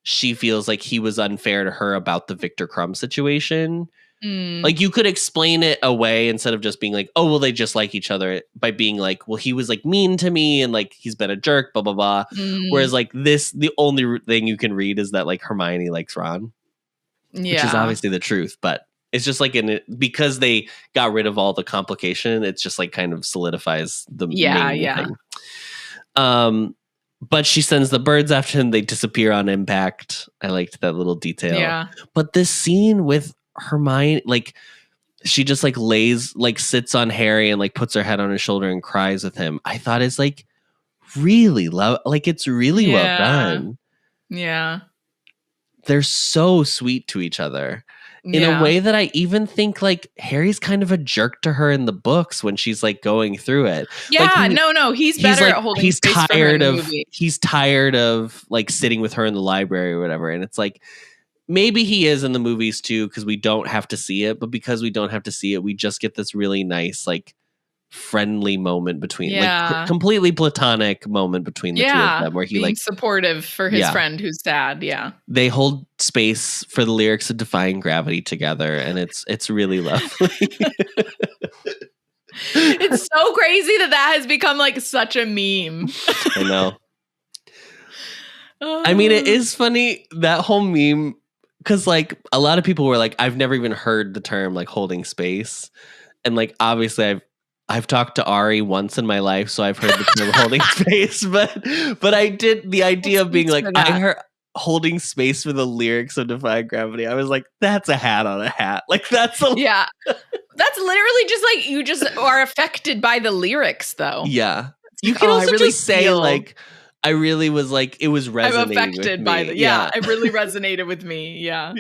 she feels like he was unfair to her about the Victor Crumb situation. Like you could explain it away instead of just being like, oh, well, they just like each other, by being like, well, he was like mean to me and like he's been a jerk, blah, blah, blah. Whereas like this, the only thing you can read is that like Hermione likes Ron, which is obviously the truth. But it's just like because they got rid of all the complication, it's just like kind of solidifies the main thing. But she sends the birds after him. They disappear on impact. I liked that little detail. Yeah. But this scene with Hermione, like she just like sits on Harry and like puts her head on his shoulder and cries with him. I thought it's like really it's really well done. Yeah. They're so sweet to each other in a way that I even think like Harry's kind of a jerk to her in the books when she's like going through it. Yeah, like, he's better at holding space for her in the movie. He's tired of like sitting with her in the library or whatever. And it's like, maybe he is in the movies too, because we don't have to see it. But because we don't have to see it, we just get this really nice, like friendly moment between, like completely platonic moment between the two of them, where he like supportive for his friend who's sad. Yeah, they hold space for the lyrics of Defying Gravity together, and it's really lovely. It's so crazy that has become like such a meme. I know. I mean, it is funny, that whole meme. Because like a lot of people were like, I've never even heard the term like holding space, and like obviously I've talked to Ari once in my life, so I've heard the term holding space. But I did the idea of being like, I heard holding space for the lyrics of Defying Gravity. I was like, that's a hat on a hat. Like that's that's literally just like you just are affected by the lyrics, though. Yeah, you can also really just say like, I really was like, it was resonating. I'm affected by it really resonated with me. Yeah.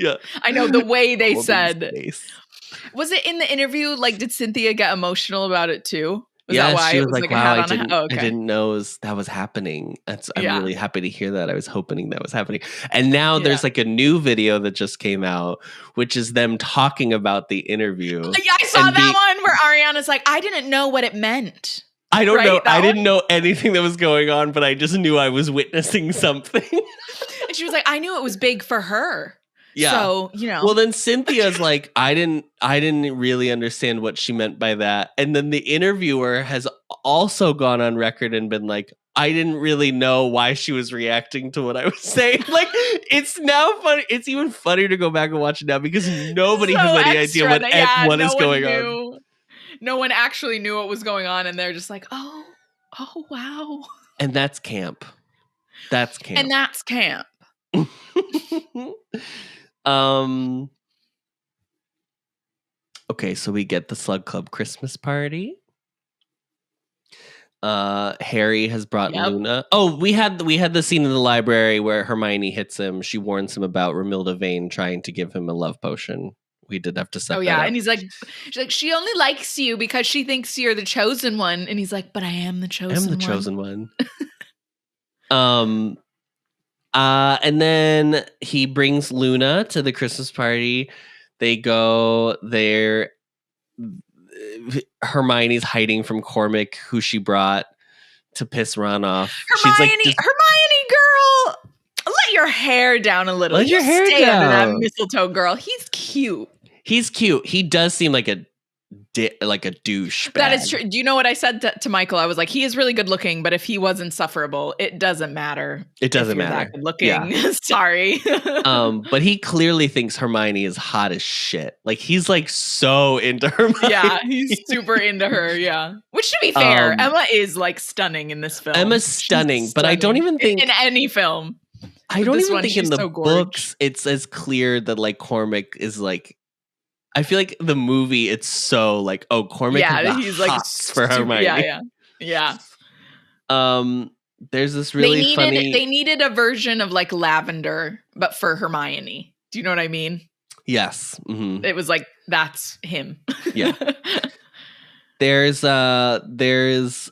I know the way they said. Was it in the interview? Like, did Cynthia get emotional about it too? Was that why she it was like, wow, I didn't know that was happening. I'm really happy to hear that. I was hoping that was happening. And now there's like a new video that just came out, which is them talking about the interview. Yeah, I saw that one where Ariana's like, I didn't know what it meant. I don't know. I didn't know anything that was going on, but I just knew I was witnessing something. And she was like, I knew it was big for her. Yeah. So, you know. Well, then Cynthia's like, I didn't really understand what she meant by that. And then the interviewer has also gone on record and been like, I didn't really know why she was reacting to what I was saying. Like, it's now funny. It's even funnier to go back and watch it now because nobody has any idea what is going on. No one actually knew what was going on, and they're just like, oh, wow. And that's camp. And that's camp. Okay, so we get the Slug Club Christmas party. Harry has brought Luna. Oh, we had the scene in the library where Hermione hits him. She warns him about Romilda Vane trying to give him a love potion. We did have to set that up. And she's like, she only likes you because she thinks you're the chosen one. And he's like, but I am the chosen one. And then he brings Luna to the Christmas party. They go there. Hermione's hiding from Cormac, who she brought to piss Ron off. Hermione, girl, let your hair down a little. Let your hair stay down. Under that mistletoe, girl. He's cute. He does seem like a douche. That is true. Do you know what I said to Michael? I was like, he is really good looking, but if he was insufferable, it doesn't matter. It doesn't matter. That good looking. Yeah. Sorry. But he clearly thinks Hermione is hot as shit. Like, he's like so into Hermione. Yeah, he's super into her. Yeah. Which, to be fair, Emma is like stunning in this film. Emma's stunning, but I don't even think in any film. I don't even think in the books it's as clear that like Cormac is like. I feel like the movie, it's so like, oh, Cormac is he's like for Hermione. Yeah. There's this really funny. They needed a version of like Lavender, but for Hermione. Do you know what I mean? Yes. Mm-hmm. It was like, that's him. Yeah. There's this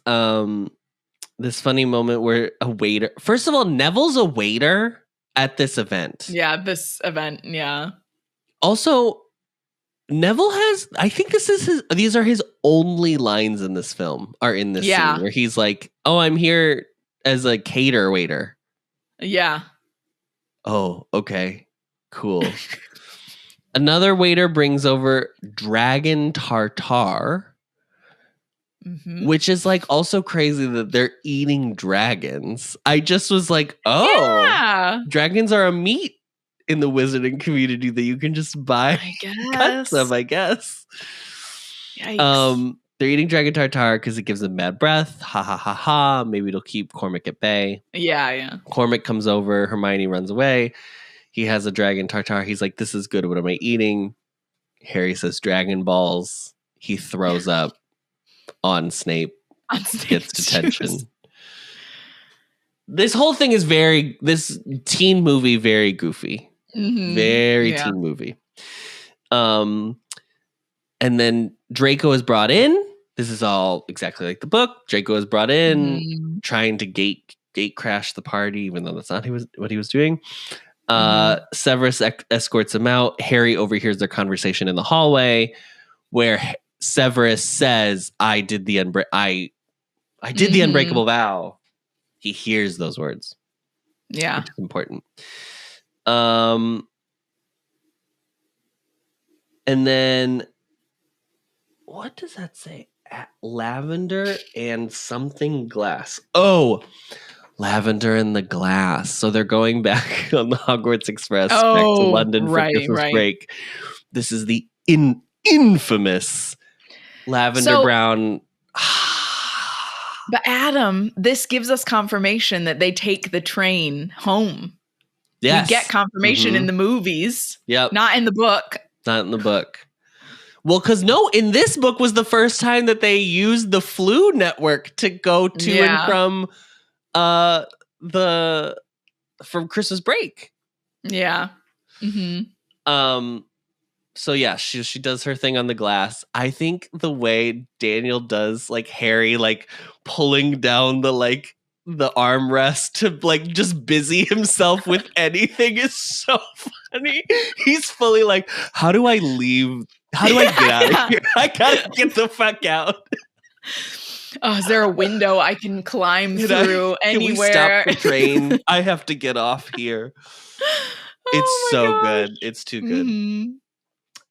funny moment where a waiter. First of all, Neville's a waiter at this event. Yeah, this event. Yeah. Also, Neville has, I think these are his only lines in this film, are in this scene where he's like, oh, I'm here as a cater waiter. Yeah. Oh, okay. Cool. Another waiter brings over dragon tartare, which is like also crazy that they're eating dragons. I just was like, dragons are a meat in the wizarding community that you can just buy cuts of, I guess. Yikes. They're eating dragon tartare because it gives them bad breath. Ha ha ha ha. Maybe it'll keep Cormac at bay. Yeah. Cormac comes over. Hermione runs away. He has a dragon tartare. He's like, this is good. What am I eating? Harry says dragon balls. He throws up on Snape. Gets detention. This whole thing is this teen movie, very goofy. Very teen movie. And then Draco is brought in. This is all exactly like the book. Draco is brought in, trying to gate crash the party, even though that's not what he was doing. Severus escorts him out. Harry overhears their conversation in the hallway, where Severus says, "I did the unbreakable vow." He hears those words. Yeah. Which is important. And then what does that say? Lavender and something glass. Oh, lavender and the glass. So they're going back on the Hogwarts Express back to London for Christmas break. This is the infamous lavender brown. But Adam, this gives us confirmation that they take the train home. Yes. We get confirmation in the movies. Yep. Not in the book. Not in the book. Well, because in this book was the first time that they used the Flu network to go to and from Christmas break. Yeah. So yeah, she does her thing on the glass. I think the way Daniel does like Harry like pulling down the armrest to like just busy himself with anything is so funny. He's fully like, how do I leave? How do I get out of here? I gotta get the fuck out. Oh, is there a window I can climb through anywhere? Can we stop the train? I have to get off here. It's so good. It's too good.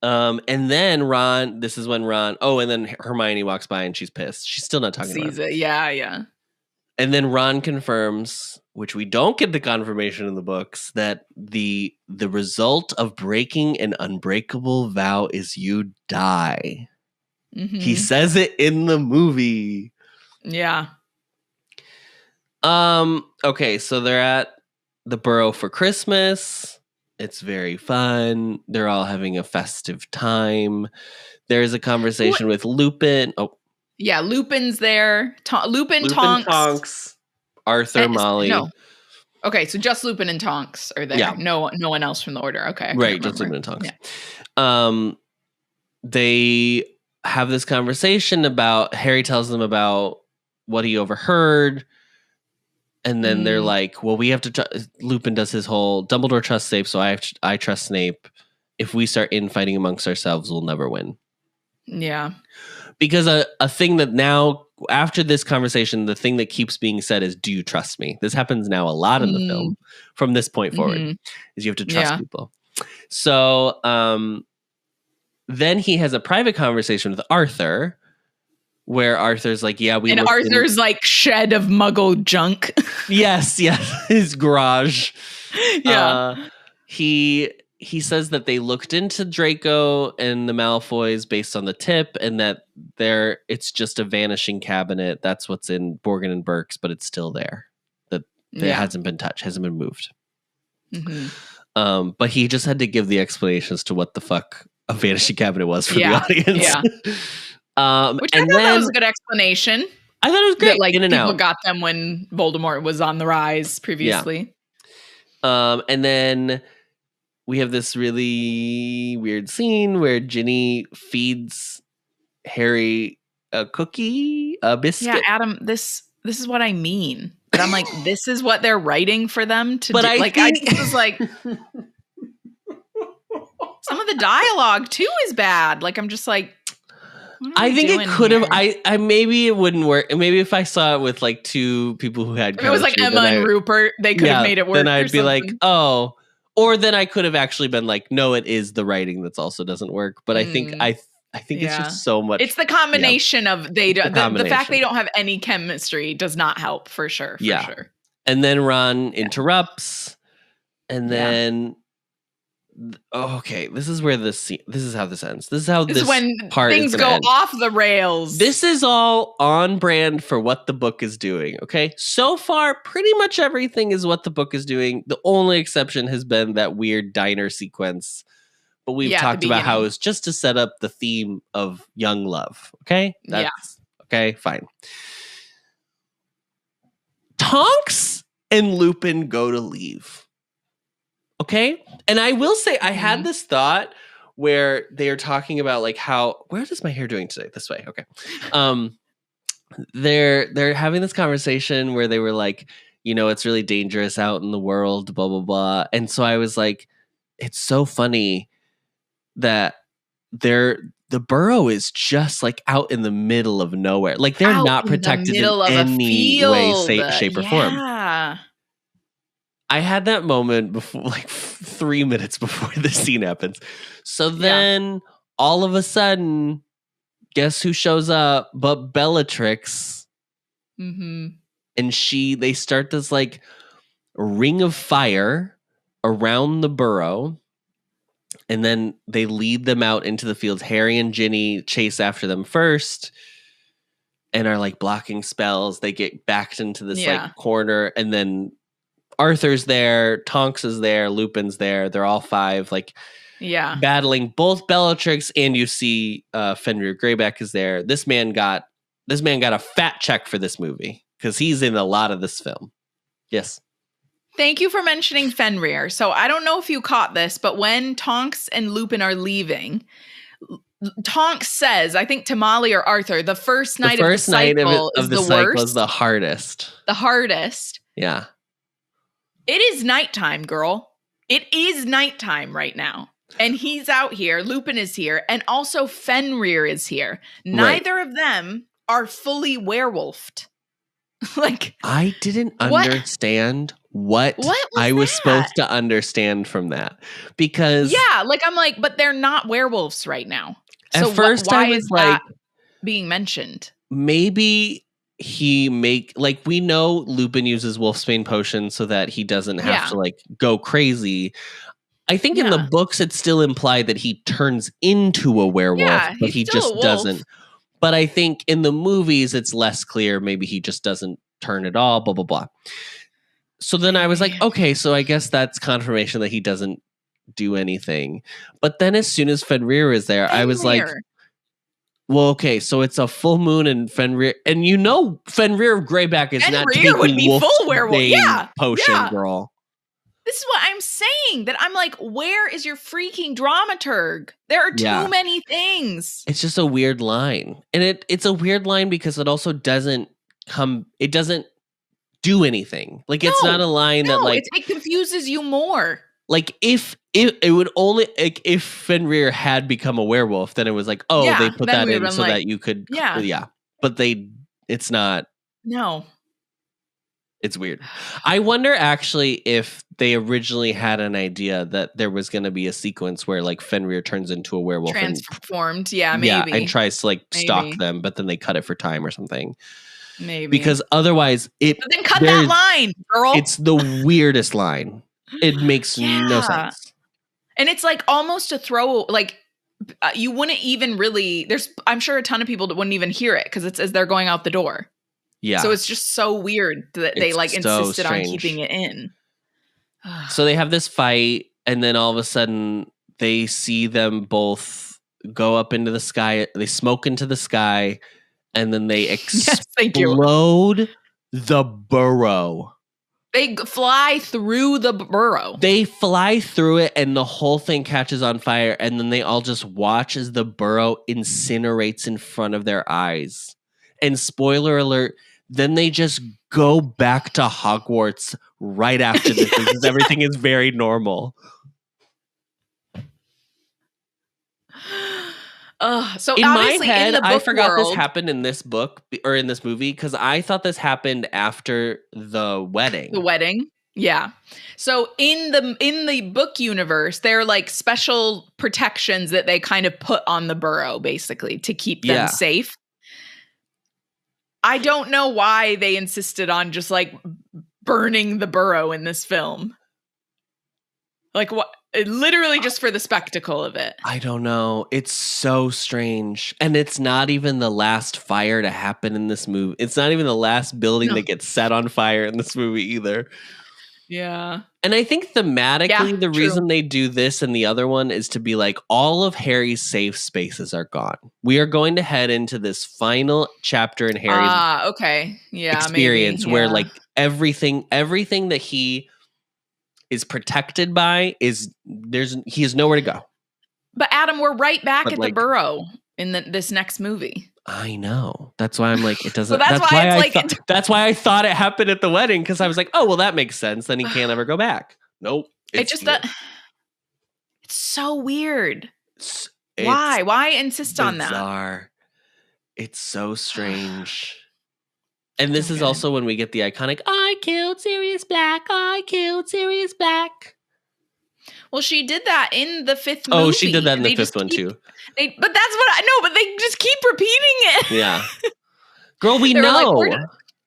And then Ron, this is when Ron, and then Hermione walks by and she's pissed. She's still not talking about it. Yeah. And then Ron confirms, which we don't get the confirmation in the books, that the result of breaking an unbreakable vow is you die. Mm-hmm. He says it in the movie. Yeah. Okay, so they're at the burrow for Christmas. It's very fun. They're all having a festive time. There's a conversation with Lupin. Oh. Yeah, Lupin's there. Lupin, Tonks. Arthur, Molly. No. Okay, so just Lupin and Tonks are there. Yeah. No one else from the Order. Okay. Right, just Lupin and Tonks. Yeah. They have this conversation about, Harry tells them about what he overheard. And then they're like, well, we have to, Lupin does his whole, Dumbledore trusts Snape, so I trust Snape. If we start infighting amongst ourselves, we'll never win. Yeah. Because a thing that now, after this conversation, the thing that keeps being said is, do you trust me? This happens now a lot in the film from this point forward, is you have to trust people. So then he has a private conversation with Arthur, where Arthur's like, yeah, and Arthur's like shed of Muggle junk. yes, his garage. Yeah, he says that they looked into Draco and the Malfoys based on the tip, and that it's just a vanishing cabinet. That's what's in Borgin and Burke's, but it's still there. That hasn't been touched, hasn't been moved. Mm-hmm. But he just had to give the explanations to what the fuck a vanishing cabinet was for the audience. Yeah. Which I thought that was a good explanation. I thought it was great. That, like, people got them when Voldemort was on the rise previously. Yeah. And then we have this really weird scene where Ginny feeds Harry a cookie, a biscuit. Yeah, Adam, this is what I mean. But I'm like, this is what they're writing for them to do. I was like, some of the dialogue too is bad. Like, I'm just like, I think it could have. I maybe it wouldn't work. Maybe if I saw it with like two people who had, if it was like Emma and Rupert, they could have made it work. Then I'd be like, oh, or then I could have actually been like, no, it is the writing that also doesn't work. But I think it's just so much. It's the combination of the fact they don't have any chemistry does not help for sure. For sure. And then Ron interrupts, and then. Okay, this is where this is how this ends. This is how this when part things go off the rails. This is all on brand for what the book is doing. Okay, so far, pretty much everything is what the book is doing. The only exception has been that weird diner sequence, but we've talked about how it's just to set up the theme of young love. Okay, okay, fine. Tonks and Lupin go to leave. Okay. And I will say, I had this thought where they are talking about like where is my hair doing today? This way. Okay. They're having this conversation where they were like, it's really dangerous out in the world, blah, blah, blah. And so I was like, it's so funny that the burrow is just like out in the middle of nowhere. Like they're not protected in any way, shape, or form. Yeah. I had that moment before, like 3 minutes before the scene happens. So then all of a sudden, guess who shows up but Bellatrix? Mm-hmm. And they start this like ring of fire around the burrow. And then they lead them out into the fields. Harry and Ginny chase after them first and are like blocking spells. They get backed into this like corner, and then Arthur's there, Tonks is there, Lupin's there. They're all five, like, battling both Bellatrix, and you see Fenrir Greyback is there. This man got a fat check for this movie because he's in a lot of this film. Yes. Thank you for mentioning Fenrir. So I don't know if you caught this, but when Tonks and Lupin are leaving, Tonks says, I think to Molly or Arthur, the first night of the cycle is the worst. Is the hardest. The hardest. Yeah. It is nighttime, girl. It is nighttime right now. And he's out here. Lupin is here. And also Fenrir is here. Neither of them are fully werewolfed. Like, I didn't understand what I was supposed to understand from that. Because I'm like, but they're not werewolves right now. At first why I was is like, that being mentioned? Maybe we know Lupin uses Wolfsbane potion so that he doesn't have to like go crazy. I think in the books it's still implied that he turns into a werewolf, but he just doesn't. But I think in the movies it's less clear. Maybe he just doesn't turn at all, blah, blah, blah. So then I was like, okay, so I guess that's confirmation that he doesn't do anything. But then as soon as Fenrir is there, I was like, well, okay, so it's a full moon and Fenrir, and Fenrir of Greyback is not taking would be full werewolf potion, girl. This is what I'm saying, that I'm like, where is your freaking dramaturg? There are too many things. It's just a weird line. And it's a weird line because it also doesn't do anything. Like, it's not a line that, like... it confuses you more. Like, if it would only... Like, if Fenrir had become a werewolf, then it was like, they put that in so that you could... Yeah. But it's not... No. It's weird. I wonder, actually, if they originally had an idea that there was going to be a sequence where, like, Fenrir turns into a werewolf. Transformed, maybe. Yeah, and tries to, like, stalk them, but then they cut it for time or something. Maybe. Because otherwise But then cut that line, girl. It's the weirdest line. It makes no sense. And it's like almost a throw, like you wouldn't even really, I'm sure a ton of people that wouldn't even hear it because it's as they're going out the door. Yeah. So it's just so weird that they like insisted on keeping it in. So they have this fight and then all of a sudden they see them both go up into the sky. They smoke into the sky. And then they explode the burrow. They fly through the burrow. They fly through it and the whole thing catches on fire. And then they all just watch as the burrow incinerates in front of their eyes. And spoiler alert, then they just go back to Hogwarts right after this because everything is very normal. So in my head, I forgot this happened in this book or in this movie because I thought this happened after the wedding. The wedding, yeah. So in the book universe, there are like special protections that they kind of put on the burrow, basically, to keep them safe. I don't know why they insisted on just like burning the burrow in this film. Like what? Literally just for the spectacle of it. I don't know. It's so strange. And it's not even the last fire to happen in this movie. It's not even the last building that gets set on fire in this movie either. Yeah. And I think thematically, the reason they do this and the other one is to be like, all of Harry's safe spaces are gone. We are going to head into this final chapter in Harry's experience where like everything that he is protected by he has nowhere to go. But Adam, we're right back at the burrow in this next movie. I know. That's why I'm like, it doesn't. So that's why I thought it happened at the wedding because I was like, oh well, that makes sense. Then he can't ever go back. Nope. It's so weird. Why insist on that? It's so strange. And this is also when we get the iconic, I killed Sirius Black. I killed Sirius Black. Well, she did that in the fifth movie. Oh, she did that in the fifth one too. But that's what I know, but they just keep repeating it. Yeah. Girl, we know. Like,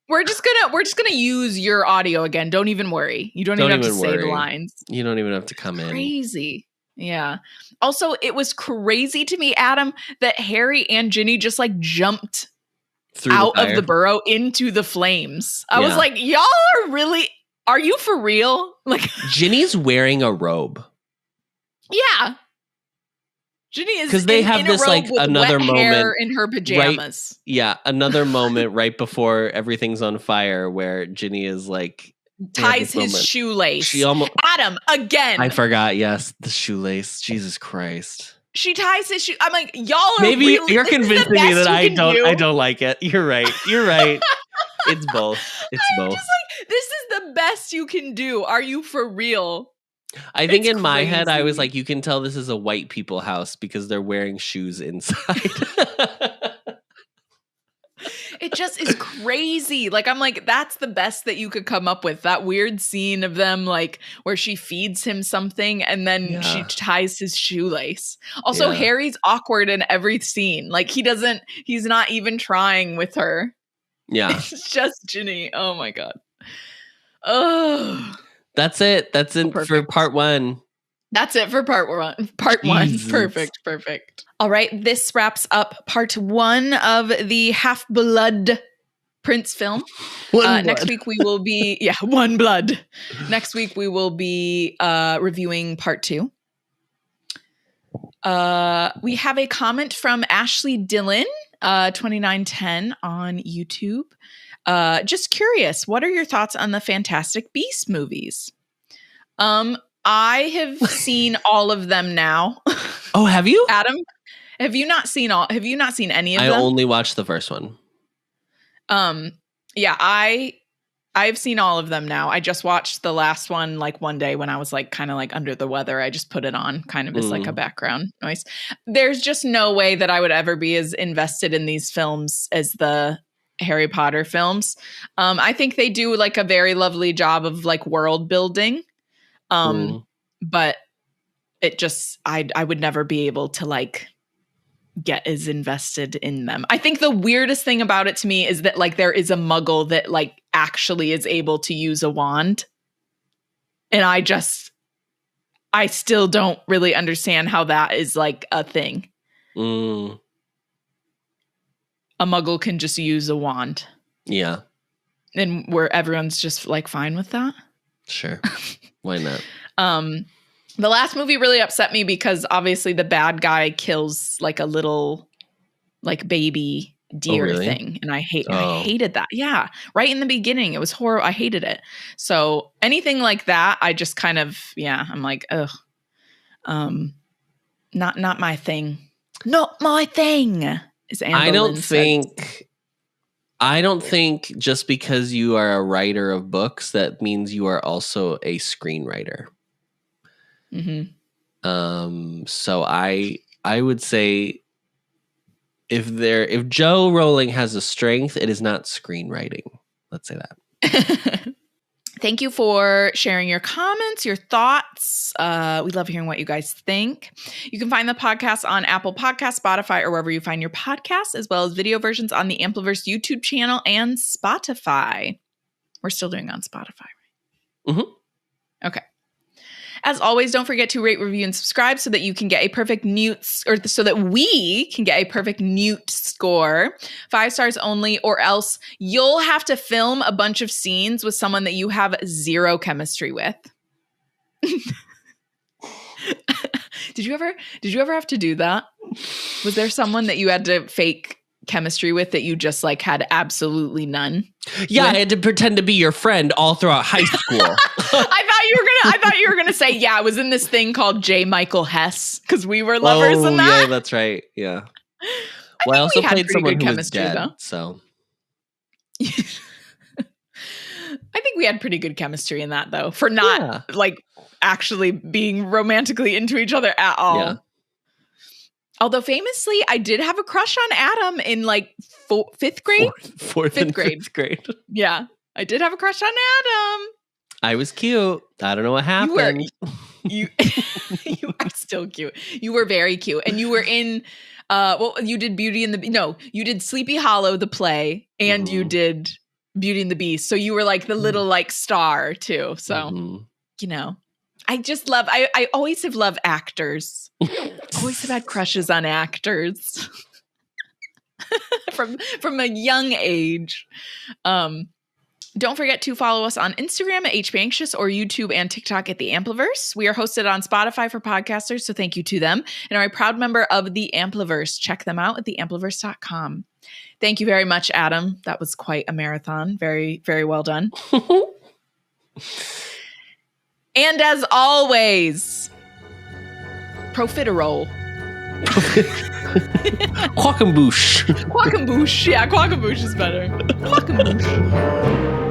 we're just gonna use your audio again. Don't even worry. You don't even have to say the lines. You don't even have to come in. Crazy. Yeah. Also, it was crazy to me, Adam, that Harry and Ginny just like jumped out of the burrow into the flames. I was like, y'all are you for real? Like Ginny's wearing a robe. Yeah. Ginny is because they have this like another moment in her pajamas. Another moment right before everything's on fire where Ginny is like ties his shoelace. She almost Adam again. I forgot. Yes, the shoelace. Jesus Christ. She ties his shoe. I'm like, y'all are maybe really, you're convincing me that I don't like it. You're right. It's both. It's both. Just like, this is the best you can do. Are you for real? I think in my head, I was like, you can tell this is a white people house because they're wearing shoes inside. It just is crazy. Like, I'm like, that's the best that you could come up with. That weird scene of them, like, where she feeds him something and then she ties his shoelace. Also, Harry's awkward in every scene. Like, he's not even trying with her. Yeah. It's just Ginny. Oh my God. Oh. That's it. That's it for part 1. That's it for part 1. Part Jesus. 1. Perfect. All right. This wraps up part 1 of the Half-Blood Prince film. Next week we will be One Blood. Next week we will be reviewing part 2. We have a comment from Ashley Dillon, 2910 on YouTube. Just curious, what are your thoughts on the Fantastic Beasts movies? I have seen all of them now. Oh, have you? Adam, have you not seen any of them? I only watched the first one. Yeah, I've seen all of them now. I just watched the last one like one day when I was like kind of like under the weather. I just put it on kind of as like a background noise. There's just no way that I would ever be as invested in these films as the Harry Potter films. I think they do like a very lovely job of like world building. But it just, I would never be able to like get as invested in them. I think the weirdest thing about it to me is that like there is a muggle that like actually is able to use a wand. And I still don't really understand how that is like a thing. A muggle can just use a wand. Yeah. And where everyone's just like fine with that. Sure. Why not? The last movie really upset me because obviously the bad guy kills like a little like baby deer thing. And I hated that. Yeah. Right in the beginning. It was horrible. I hated it. So anything like that, I just kind of, I'm like, ugh. Not my thing. Not my thing. Is I don't think just because you are a writer of books, that means you are also a screenwriter. So I would say if Joe Rowling has a strength, it is not screenwriting. Let's say that. Thank you for sharing your comments, your thoughts. We love hearing what you guys think. You can find the podcast on Apple Podcasts, Spotify, or wherever you find your podcasts, as well as video versions on the Ampliverse YouTube channel and Spotify. We're still doing on Spotify, right? Okay. As always, don't forget to rate, review, and subscribe so that you can get a perfect so that we can get a perfect Newt score. 5 stars only, or else you'll have to film a bunch of scenes with someone that you have zero chemistry with. Did you ever have to do that? Was there someone that you had to fake chemistry with that you just like had absolutely none? Yeah, I had to pretend to be your friend all throughout high school. I thought you were gonna say, I was in this thing called J. Michael Hess because we were lovers in that. Yeah, that's right. Yeah. I also played someone who was dead. Though. So I think we had pretty good chemistry in that, though, for not like actually being romantically into each other at all. Yeah. Although famously, I did have a crush on Adam in like 5th grade. Fifth grade. Yeah, I did have a crush on Adam. I was cute. I don't know what happened. You are still cute. You were very cute, and you were in. You did Beauty and the No, you did Sleepy Hollow the play, and you did Beauty and the Beast. So you were like the little like star too. So you know. I just love, I always have loved actors. Always have had crushes on actors from a young age. Don't forget to follow us on Instagram at HBAnxious or YouTube and TikTok at The Ampliverse. We are hosted on Spotify for podcasters, so thank you to them. And are a proud member of The Ampliverse. Check them out at theampliverse.com. Thank you very much, Adam. That was quite a marathon. Very, very well done. And as always, profiterole. Quackamboosh. Quackamboosh. Yeah, quackamboosh is better. Quackamboosh.